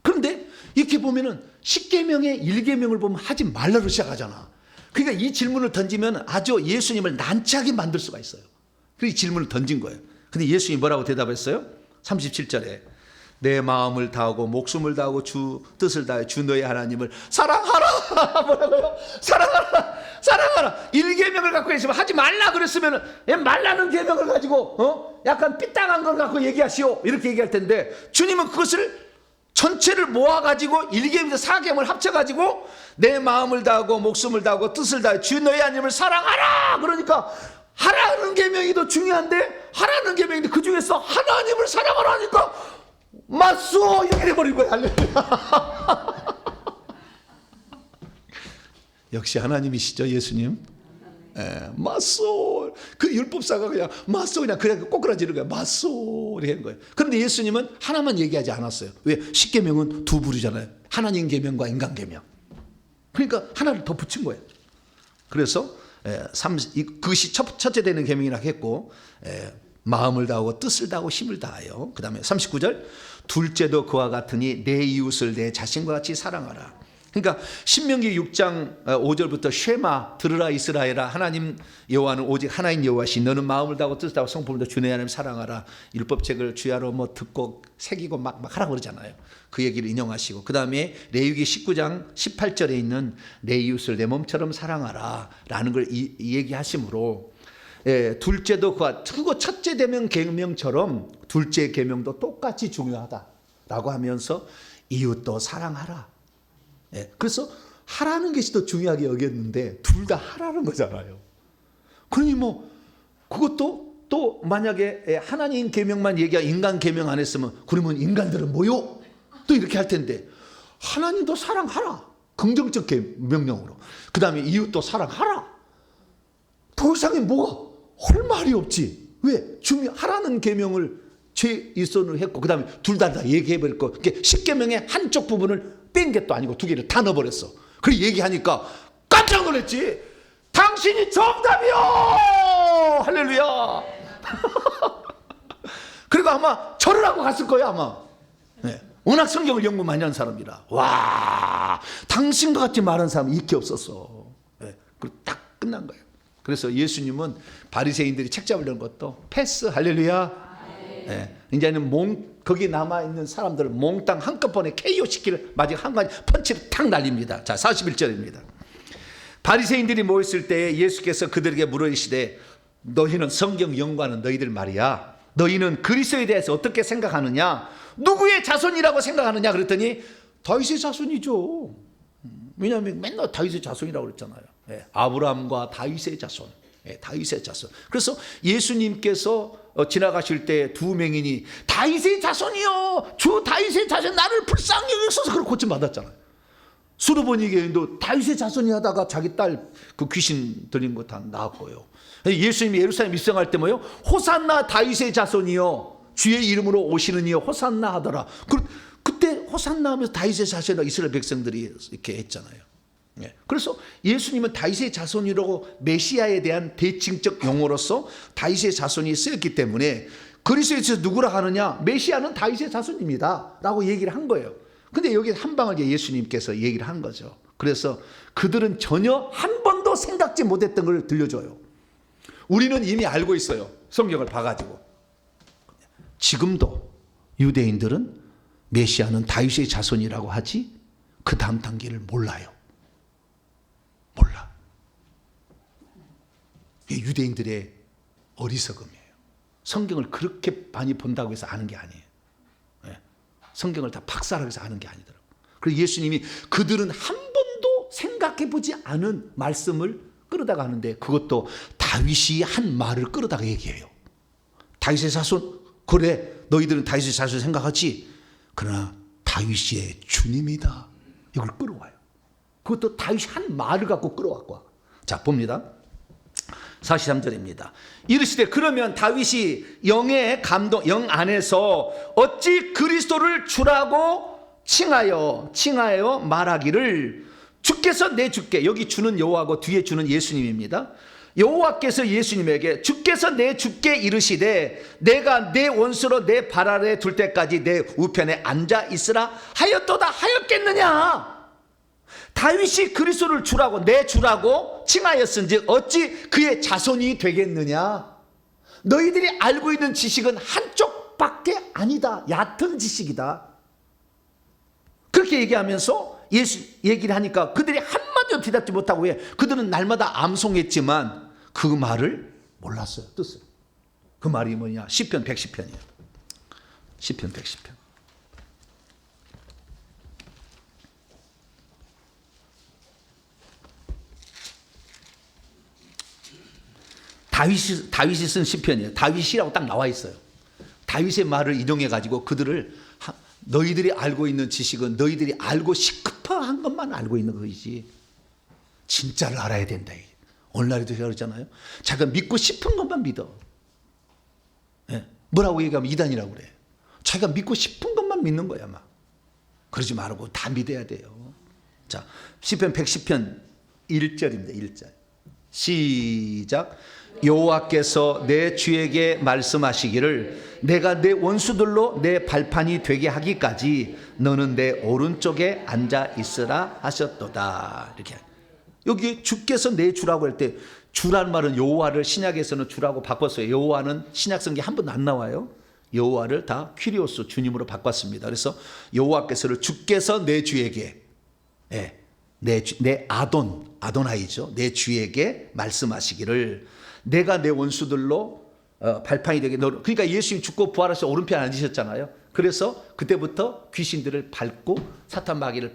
그런데 이렇게 보면은 10계명의 1계명을 보면 하지 말라로 시작하잖아. 그러니까 이 질문을 던지면 아주 예수님을 난처하게 만들 수가 있어요. 그래서 이 질문을 던진 거예요. 근데 예수님이 뭐라고 대답했어요? 37절에 내 마음을 다하고 목숨을 다하고 주 뜻을 다해 주 너의 하나님을 사랑하라. 뭐라고요? 사랑하라. 1계명을 갖고 있으면 하지 말라 그랬으면 말라는 계명을 가지고 약간 삐딱한 걸 갖고 얘기하시오 이렇게 얘기할 텐데, 주님은 그것을 전체를 모아가지고 1계명에서 4계명을 합쳐가지고 내 마음을 다하고 목숨을 다하고 뜻을 다해 주 너의 하나님을 사랑하라. 그러니까 하라는 계명이 더 중요한데, 하라는 계명인데 그 중에서 하나님을 사랑하라 하니까 맞소 이렇게 돼버린 거야. 할렐루야. 역시 하나님이시죠, 예수님. 맞소. 그 율법사가 그냥 맞소 그냥 꼬꾸라지는 거야. 맞소 이렇게 하는 거예요. 그런데 예수님은 하나만 얘기하지 않았어요. 왜? 10계명은 두 부류잖아요. 하나님 계명과 인간 계명. 그러니까 하나를 더 붙인 거예요. 그래서 그것이 첫째 되는 계명이라 했고, 마음을 다하고 뜻을 다하고 힘을 다하여. 그 다음에 39절, 둘째도 그와 같으니 내 이웃을 내 자신과 같이 사랑하라. 그러니까 신명기 6장 5절부터 쉐마 들으라 이스라엘아, 하나님 여호와는 오직 하나인 여호와시, 너는 마음을 다하고 뜻을 다하고 성품을 다하고 주 내 하나님 사랑하라. 율법책을 주야로 듣고 새기고 막 하라고 그러잖아요. 그 얘기를 인용하시고, 그 다음에 레위기 19장 18절에 있는 내 이웃을 내 몸처럼 사랑하라 라는 걸 얘기하시므로, 둘째도 그거 첫째 계명처럼 둘째 계명도 똑같이 중요하다라고 하면서 이웃도 사랑하라. 그래서 하라는 것이 더 중요하게 여겼는데 둘 다 하라는 거잖아요. 그러니 그것도 또 만약에 하나님 계명만 얘기하고 인간 계명 안 했으면 그러면 인간들은 뭐요? 또 이렇게 할 텐데, 하나님도 사랑하라. 긍정적 명령으로. 그 다음에 이웃도 사랑하라. 더 이상에 뭐가 할 말이 없지. 왜? 하라는 계명을 제1선으로 했고, 그 다음에 둘 다 얘기해버릴 거. 10계명의 한쪽 부분을 뺀 게 또 아니고 두 개를 다 넣어버렸어. 그래 얘기하니까 깜짝 놀랐지. 당신이 정답이요. 할렐루야. 그리고 아마 절을 하고 갔을 거야 아마. 워낙 성경을 연구 많이 한 사람이라. 와, 당신과 같이 말하는 사람은 이렇게 없었어. 그리고 딱 끝난 거예요. 그래서 예수님은 바리새인들이 책 잡으려는 것도 패스. 할렐루야. 이제는 거기 남아있는 사람들을 몽땅 한꺼번에 KO 시키는 마지막 한 가지 펀치를 탁 날립니다. 자, 41절입니다. 바리새인들이 모였을 때 예수께서 그들에게 물으시되, 너희는 성경 연구하는 너희들 말이야, 너희는 그리스도에 대해서 어떻게 생각하느냐? 누구의 자손이라고 생각하느냐? 그랬더니 다윗의 자손이죠. 왜냐하면 맨날 다윗의 자손이라고 그랬잖아요. 아브라함과 다윗의 자손. 다윗의 자손. 그래서 예수님께서 지나가실 때 두 맹인이 다윗의 자손이요, 주 다윗의 자손, 나를 불쌍히 여기소서, 그걸 고침 받았잖아요. 수르보니 교인도 다윗의 자손이 하다가 자기 딸 그 귀신 들린 거 다 나았고요. 예수님이 예루살렘 입성할 때 뭐요? 호산나 다윗의 자손이요, 주의 이름으로 오시는 이요 호산나 하더라. 그때 호산나 하면서 다윗의 자손이라고 이스라엘 백성들이 이렇게 했잖아요. 그래서 예수님은 다윗의 자손이라고 메시아에 대한 대칭적 용어로서 다윗의 자손이 쓰였기 때문에 그리스도에서 누구라 하느냐? 메시아는 다윗의 자손입니다 라고 얘기를 한 거예요. 근데 여기 한 방을 예수님께서 얘기를 한 거죠. 그래서 그들은 전혀 한 번도 생각지 못했던 걸 들려줘요. 우리는 이미 알고 있어요. 성경을 봐가지고. 지금도 유대인들은 메시아는 다윗의 자손이라고 하지 그 다음 단계를 몰라요. 몰라. 이게 유대인들의 어리석음이에요. 성경을 그렇게 많이 본다고 해서 아는 게 아니에요. 성경을 다 박사라고 해서 아는 게 아니더라고요. 그래서 예수님이 그들은 한 번도 생각해보지 않은 말씀을 끌어다가 하는데, 그것도 다윗이 한 말을 끌어다가 얘기해요. 다윗의 자손, 그래 너희들은 다윗의 자손 생각하지, 그러나 다윗의 주님이다, 이걸 끌어와요. 그것도 다윗이 한 말을 갖고 끌어왔고. 자, 봅니다. 43절입니다. 이르시되, 그러면 다윗이 영의 감동, 영 안에서 어찌 그리스도를 주라고 칭하여 말하기를, 주께서 내 주께, 여기 주는 여호와고 뒤에 주는 예수님입니다. 여호와께서 예수님에게 주께서 내 주께 이르시되, 내가 내 원수로 내 발 아래 둘 때까지 내 우편에 앉아 있으라 하였도다 하였겠느냐? 다윗이 그리스도를 주라고, 내 주라고 칭하였은즉 어찌 그의 자손이 되겠느냐? 너희들이 알고 있는 지식은 한쪽밖에 아니다. 얕은 지식이다. 그렇게 얘기하면서 예수 얘기를 하니까 그들이 한마디도 대답지 못하고 왜? 그들은 날마다 암송했지만 그 말을 몰랐어요. 뜻을. 그 말이 뭐냐? 시편 110편이에요. 시편 110편. 다윗이 쓴 시편이에요. 다윗이라고 딱 나와 있어요. 다윗의 말을 인용해 가지고 그들을 너희들이 알고 있는 지식은 너희들이 알고 시급한 것만 알고 있는 것이지 진짜를 알아야 된다. 오늘날에도 제가 그러잖아요. 자기가 믿고 싶은 것만 믿어. 네. 뭐라고 얘기하면 이단이라고 그래. 자기가 믿고 싶은 것만 믿는 거야 막. 그러지 말고 다 믿어야 돼요. 자, 시편 110편 1절입니다. 1절. 시작. 여호와께서 내 주에게 말씀하시기를 내가 내 원수들로 내 발판이 되게 하기까지 너는 내 오른쪽에 앉아 있으라 하셨도다. 이렇게. 여기 주께서 내 주라고 할 때 주라는 말은 여호와를 신약에서는 주라고 바꿨어요. 여호와는 신약 성경에 한 번도 안 나와요. 여호와를 다 퀴리오스 주님으로 바꿨습니다. 그래서 여호와께서를 주께서 내 주에게 내 아도나이죠. 내 주에게 말씀하시기를 내가 내 원수들로 발판이 되게 그러니까 예수님이 죽고 부활하셔서 오른편에 앉으셨잖아요. 그래서 그때부터 귀신들을 밟고 사탄 마귀를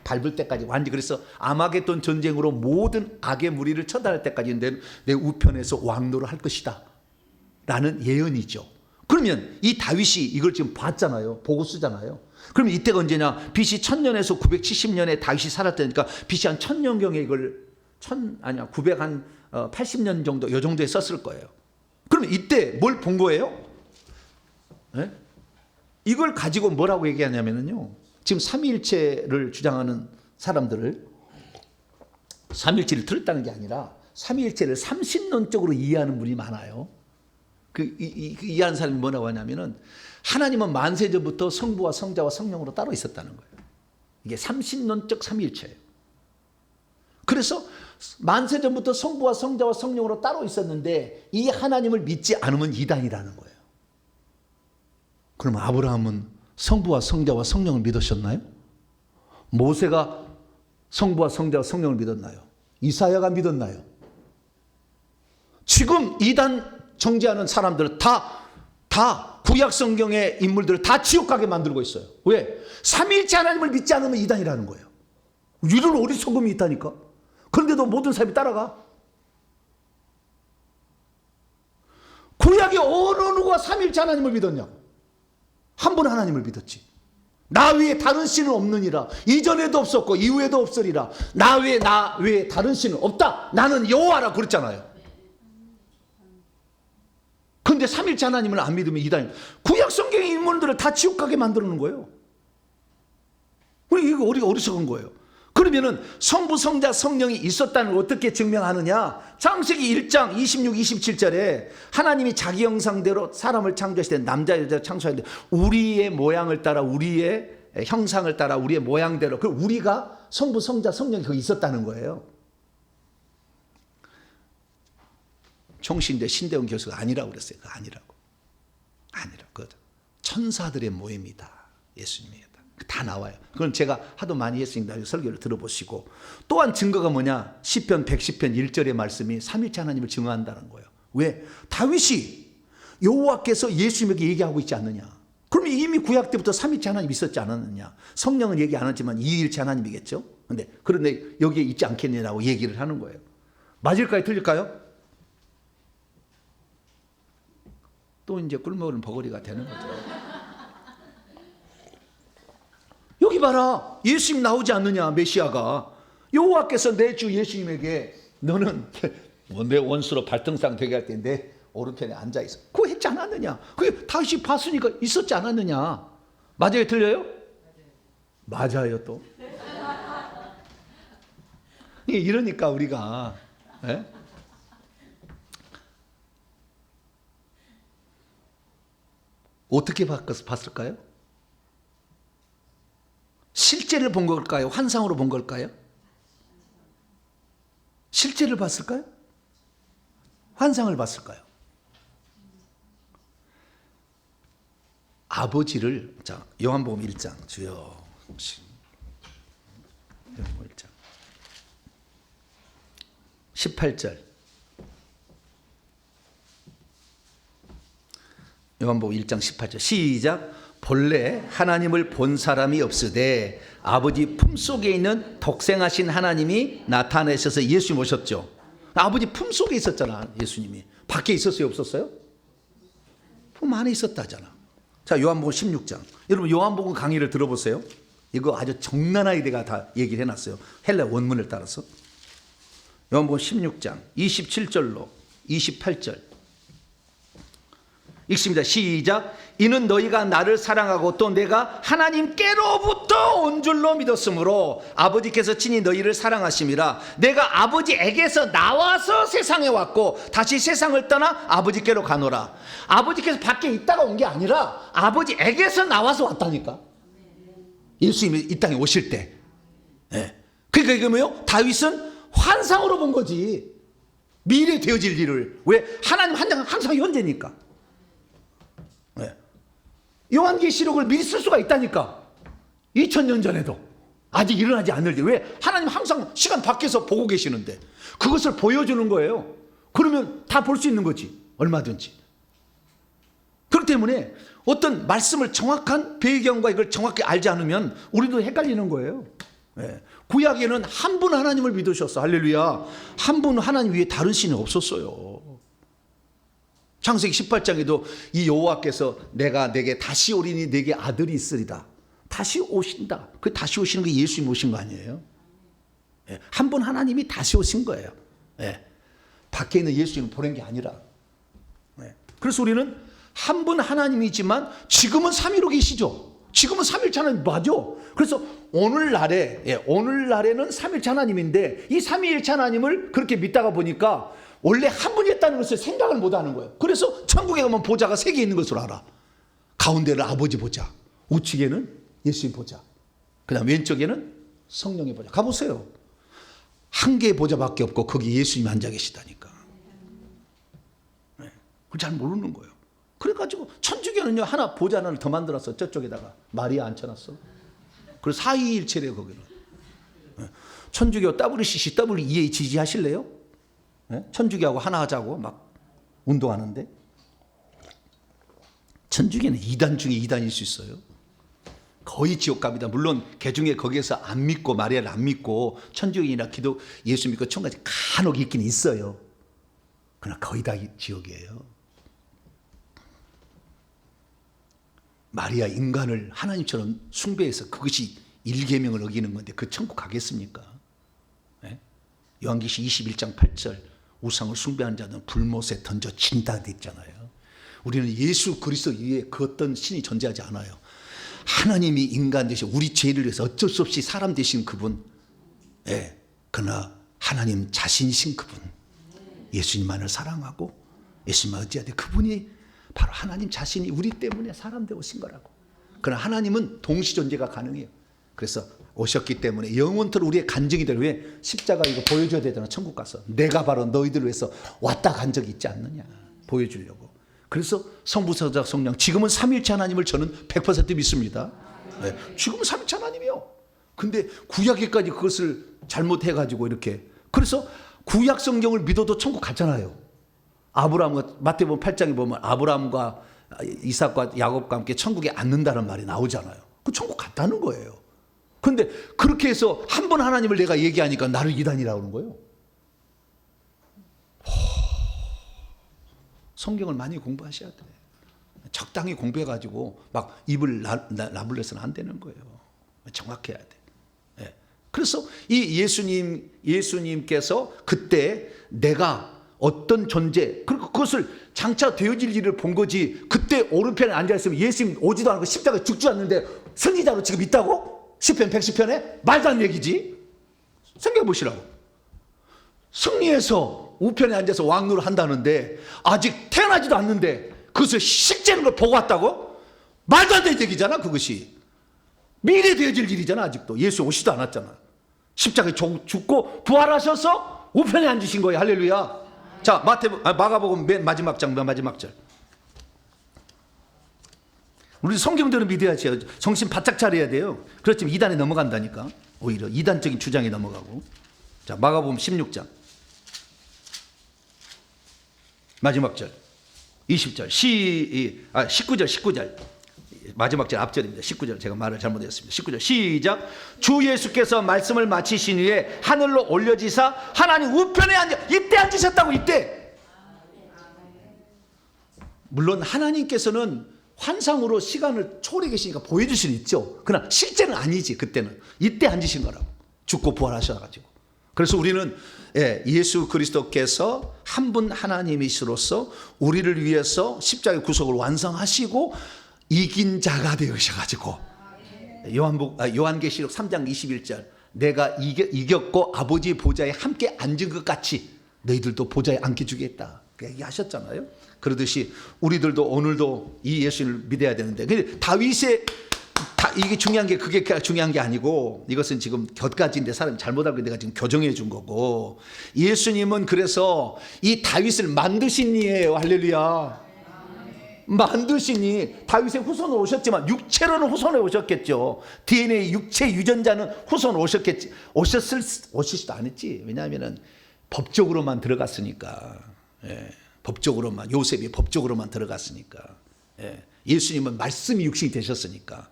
밟을 때까지 완전히 그래서 아마겟돈 전쟁으로 모든 악의 무리를 처단할 때까지 내 우편에서 왕노를 할 것이다 라는 예언이죠. 그러면 이 다윗이 이걸 지금 봤잖아요. 보고 쓰잖아요. 그러면 이때가 언제냐? BC 1000년에서 970년에 다윗이 살았다니까 BC 한 1000년경에 이걸 980년 정도 이 정도에 썼을 거예요. 그러면 이때 뭘 본 거예요? 네? 이걸 가지고 뭐라고 얘기하냐면요. 지금 삼위일체를 주장하는 사람들을 삼위일체를 틀었다는 게 아니라 삼위일체를 삼신론적으로 이해하는 분이 많아요. 이해하는 사람이 뭐라고 하냐면은 하나님은 만세전부터 성부와 성자와 성령으로 따로 있었다는 거예요. 이게 삼신론적 삼위일체예요. 그래서 만세전부터 성부와 성자와 성령으로 따로 있었는데 이 하나님을 믿지 않으면 이단이라는 거예요. 그럼 아브라함은 성부와 성자와 성령을 믿으셨나요? 모세가 성부와 성자와 성령을 믿었나요? 이사야가 믿었나요? 지금 이단 정죄하는 사람들은 다 구약 성경의 인물들을 다 지옥 가게 만들고 있어요. 왜? 삼위일체 하나님을 믿지 않으면 이단이라는 거예요. 이런 어리석음이 있다니까. 그런데도 모든 사람이 따라가. 구약의 어느 누가 삼위일체 하나님을 믿었냐? 한 분 하나님을 믿었지. 나 외에 다른 신은 없느니라. 이전에도 없었고 이후에도 없으리라. 나 외에 다른 신은 없다. 나는 여호와라 그랬잖아요. 그런데 삼위일체 하나님을 안 믿으면 이단. 구약 성경의 인물들을 다 지옥 가게 만드는 거예요. 이거 어리석은 거예요. 그러면은 성부, 성자, 성령이 있었다는 걸 어떻게 증명하느냐? 창세기 1장 26, 27절에 하나님이 자기 형상대로 사람을 창조하실 때 남자, 여자 창조하는데 우리의 모양을 따라 우리의 형상을 따라 우리의 모양대로 그 우리가 성부, 성자, 성령이 거기 있었다는 거예요. 총신대 신대원 교수가 아니라고 그랬어요. 아니라고. 천사들의 모임이다. 예수님이. 다 나와요. 그건 제가 하도 많이 했으니까 설교를 들어보시고 또한 증거가 뭐냐? 시편 110편 1절의 말씀이 삼위일체 하나님을 증언한다는 거예요. 왜? 다윗이 여호와께서 예수님에게 얘기하고 있지 않느냐? 그러면 이미 구약 때부터 삼위일체 하나님이 있었지 않았느냐? 성령은 얘기 안 했지만 이일체 하나님이겠죠? 그런데 여기에 있지 않겠느냐고 얘기를 하는 거예요. 맞을까요? 틀릴까요? 또 이제 꿀먹은 버거리가 되는 거죠. 여기 봐라. 예수님 나오지 않느냐? 메시아가. 여호와께서 내 주 예수님에게 너는 내 원수로 발등상 되게 할 때 내 오른편에 앉아있어. 그거 했지 않았느냐? 그게 다시 봤으니까 있었지 않았느냐? 맞아요? 틀려요? 맞아요 또. 이러니까 우리가 어떻게 봤을까요? 실제를 본 걸까요? 환상으로 본 걸까요? 실제를 봤을까요? 환상을 봤을까요? 아버지를, 자, 요한복음 1장 주여, 요한복음 1장 18절, 요한복음 1장 18절 시작. 본래 하나님을 본 사람이 없으되 아버지 품속에 있는 독생하신 하나님이 나타내셔서 예수님 오셨죠. 아버지 품속에 있었잖아. 예수님이 밖에 있었어요, 없었어요? 품 안에 있었다잖아. 자, 요한복음 16장. 여러분 요한복음 강의를 들어보세요. 이거 아주 정난하게 내가 다 얘기를 해놨어요. 헬라 원문을 따라서. 요한복음 16장 27절로 28절 읽습니다. 시작. 이는 너희가 나를 사랑하고 또 내가 하나님께로부터 온 줄로 믿었으므로 아버지께서 친히 너희를 사랑하심이라. 내가 아버지에게서 나와서 세상에 왔고 다시 세상을 떠나 아버지께로 가노라. 아버지께서 밖에 있다가 온 게 아니라 아버지에게서 나와서 왔다니까. 예수님이 이 땅에 오실 때. 네. 그러니까 이게 뭐예요? 다윗은 환상으로 본 거지. 미래 되어질 일을. 왜? 하나님 항상 현재니까. 네. 요한계시록을 미리 쓸 수가 있다니까. 2000년 전에도 아직 일어나지 않을 때. 왜? 하나님 항상 시간 밖에서 보고 계시는데 그것을 보여주는 거예요. 그러면 다 볼 수 있는 거지. 얼마든지. 그렇기 때문에 어떤 말씀을 정확한 배경과 이걸 정확히 알지 않으면 우리도 헷갈리는 거예요. 네. 구약에는 한 분 하나님을 믿으셨어. 할렐루야. 한 분 하나님 위에 다른 신이 없었어요. 창세기 18장에도 이 여호와께서 내가 내게 다시 오리니 내게 아들이 있으리다. 다시 오신다. 그 다시 오시는 게 예수님 오신 거 아니에요? 예, 한 분 하나님이 다시 오신 거예요. 예, 밖에 있는 예수님을 보낸 게 아니라. 예, 그래서 우리는 한 분 하나님이지만 지금은 삼위로 계시죠. 지금은 삼일체 하나님 맞아. 그래서 오늘날에는 삼일체 하나님인데 이 삼위일체 하나님을 그렇게 믿다가 보니까 원래 한 분이었다는 것을 생각을 못하는 거예요. 그래서 천국에 가면 보좌가 3개 있는 것으로 알아. 가운데는 아버지 보좌, 우측에는 예수님 보좌, 그 다음 왼쪽에는 성령의 보좌. 가보세요. 한 개의 보좌밖에 없고 거기 예수님이 앉아 계시다니까. 네. 그걸 잘 모르는 거예요. 그래가지고 천주교는요, 하나 보좌 하나를 더 만들었어. 저쪽에다가 마리아 앉혀놨어. 그래서 사위일체래요 거기는. 네. 천주교 WCC, WEA 하실래요? 네? 천주교하고 하나 하자고 막 운동하는데 천주교는 2단 중에 2단일 수 있어요. 거의 지옥 갑니다. 물론 개중에 거기에서 안 믿고 마리아를 안 믿고 천주교인이나 기독 예수 믿고 천국까지 간혹 있긴 있어요. 그러나 거의 다 지옥이에요. 마리아 인간을 하나님처럼 숭배해서 그것이 일계명을 어기는 건데 그 천국 가겠습니까? 네? 요한계시 21장 8절 우상을 숭배하는 자는 불못에 던져진다 됐잖아요. 우리는 예수 그리스도 위에 그 어떤 신이 존재하지 않아요. 하나님이 인간 되신 우리 죄를 위해서 어쩔 수 없이 사람 되신 그분, 예, 그러나 하나님 자신이신 그분, 예수님만을 사랑하고 예수님만 의지하되 그분이 바로 하나님 자신이 우리 때문에 사람 되오신 거라고. 그러나 하나님은 동시 존재가 가능해요. 그래서 오셨기 때문에 영원토록 우리의 간증이 될. 왜? 십자가 이거 보여줘야 되잖아. 천국 가서 내가 바로 너희들을 위해서 왔다 간 적이 있지 않느냐 보여주려고. 그래서 성부 성자 성령, 지금은 삼일체 하나님을 저는 100% 믿습니다. 네, 지금은 삼일체 하나님이요. 근데 구약에까지 그것을 잘못해가지고 이렇게. 그래서 구약 성경을 믿어도 천국 갔잖아요. 아브라함과 마태복음 8장에 보면 아브라함과 이삭과 야곱과 함께 천국에 앉는다는 말이 나오잖아요. 그 천국 갔다는 거예요. 그런데 그렇게 해서 한 번 하나님을 내가 얘기하니까 나를 이단이라고 하는 거예요. 성경을 많이 공부하셔야 돼. 적당히 공부해가지고 막 입을 나불려서는 안 되는 거예요. 정확해야 돼. 네. 그래서 이 예수님께서 그때 내가 어떤 존재, 그것을 장차 되어질 일을 본 거지. 그때 오른편에 앉아있으면 예수님 오지도 않고 십자가에 죽지 않는데 선지자로 지금 있다고? 10편 110편에? 말도 안 얘기지. 생각해 보시라고. 승리해서 우편에 앉아서 왕노를 한다는데 아직 태어나지도 않는데 그것을 실제는 걸 보고 왔다고? 말도 안 되는 얘기잖아. 그것이 미래 되어질 일이잖아. 아직도 예수 오시도 않았잖아. 십자가에 죽고 부활하셔서 우편에 앉으신 거예요. 할렐루야. 자, 마가복음 맨 마지막 장, 마지막 절. 우리 성경대로 믿어야지. 정신 바짝 차려야 돼요. 그렇지만 이단에 넘어간다니까. 오히려 이단적인 주장에 넘어가고. 자, 마가복음 16장 마지막 절 20절 19절 마지막 절 앞절입니다. 19절 제가 말을 잘못했습니다. 19절 시작. 주 예수께서 말씀을 마치신 후에 하늘로 올려지사 하나님 우편에 앉아, 이때 앉으셨다고. 이때. 물론 하나님께서는 환상으로 시간을 초월해 계시니까 보여줄 수는 있죠. 그러나 실제는 아니지. 그때는 이때 앉으신 거라고. 죽고 부활하셔가지고. 그래서 우리는 예수 그리스도께서 한 분 하나님이시로서 우리를 위해서 십자가의 구속을 완성하시고 이긴 자가 되으셔가지고, 요한계시록 3장 21절 내가 이겼고 아버지 보좌에 함께 앉은 것 같이 너희들도 보좌에 앉게 주겠다 얘기하셨잖아요. 그러듯이 우리들도 오늘도 이 예수님을 믿어야 되는데, 근데 다윗의 이게 중요한 게, 그게 중요한 게 아니고, 이것은 지금 곁가지인데 사람이 잘못 알고 내가 지금 교정해 준 거고, 예수님은 그래서 이 다윗을 만드신 이에요. 할렐루야. 만드신 이, 다윗의 후손으로 오셨지만 육체로는 후손에 오셨겠죠. DNA 육체 유전자는 후손으로 오셨겠지. 오시지도 않았지. 왜냐하면 법적으로만 들어갔으니까. 법적으로만, 요셉이 법적으로만 들어갔으니까. 예수님은 말씀이 육신이 되셨으니까.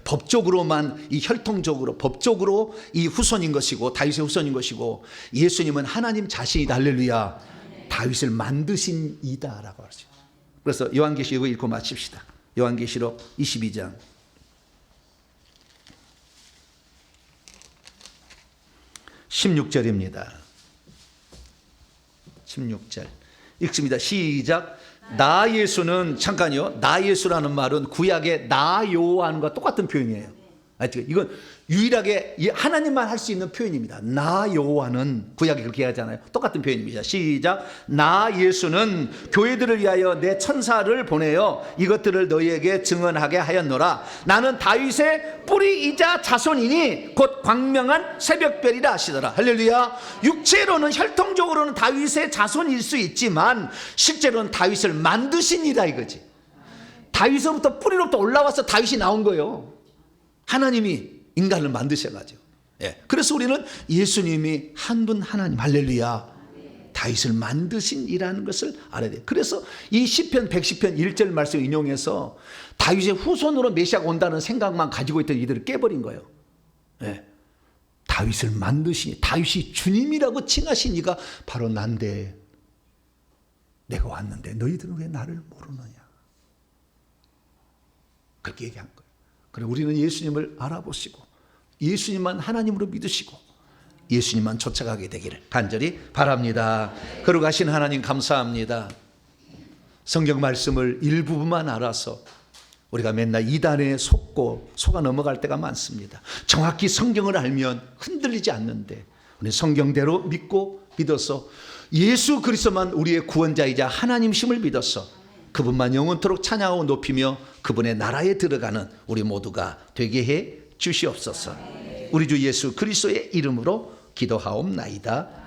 법적으로만, 이 혈통적으로 법적으로 이 후손인 것이고, 다윗의 후손인 것이고, 예수님은 하나님 자신이다. 할렐루야. 다윗을 만드신 이다라고 하죠. 그래서 요한계시록 읽고 마칩시다. 요한계시록 22장 16절입니다. 16절 읽습니다. 시작. 나 예수는, 잠깐요, 나 예수라는 말은 구약의 나 여호와과 똑같은 표현이에요. 이건 유일하게 하나님만 할 수 있는 표현입니다. 나 여호와는 구약이 그렇게 하잖아요. 똑같은 표현입니다. 시작. 나 예수는 교회들을 위하여 내 천사를 보내어 이것들을 너희에게 증언하게 하였노라. 나는 다윗의 뿌리이자 자손이니 곧 광명한 새벽별이라 하시더라. 할렐루야. 육체로는, 혈통적으로는 다윗의 자손일 수 있지만 실제로는 다윗을 만드신 이다 이거지. 다윗으로부터, 뿌리로부터 올라와서 다윗이 나온 거예요. 하나님이 인간을 만드셔가지고. 그래서 우리는 예수님이 한 분 하나님, 할렐루야, 다윗을 만드신 이라는 것을 알아야 돼요. 그래서 이 시편 110편 1절 말씀 인용해서 다윗의 후손으로 메시아가 온다는 생각만 가지고 있던 이들을 깨버린 거예요. 다윗을 만드시니, 다윗이 주님이라고 칭하신 이가 바로 난데, 내가 왔는데 너희들은 왜 나를 모르느냐, 그렇게 얘기한 거예요. 그래, 우리는 예수님을 알아보시고 예수님만 하나님으로 믿으시고 예수님만 쫓아가게 되기를 간절히 바랍니다. 거룩하신 하나님 감사합니다. 성경 말씀을 일부분만 알아서 우리가 맨날 이단에 속아 넘어갈 때가 많습니다. 정확히 성경을 알면 흔들리지 않는데, 우리 성경대로 믿고 믿어서 예수 그리스도만 우리의 구원자이자 하나님심을 믿어서 그분만 영원토록 찬양하고 높이며 그분의 나라에 들어가는 우리 모두가 되게 해 주시옵소서. 우리 주 예수 그리스도의 이름으로 기도하옵나이다.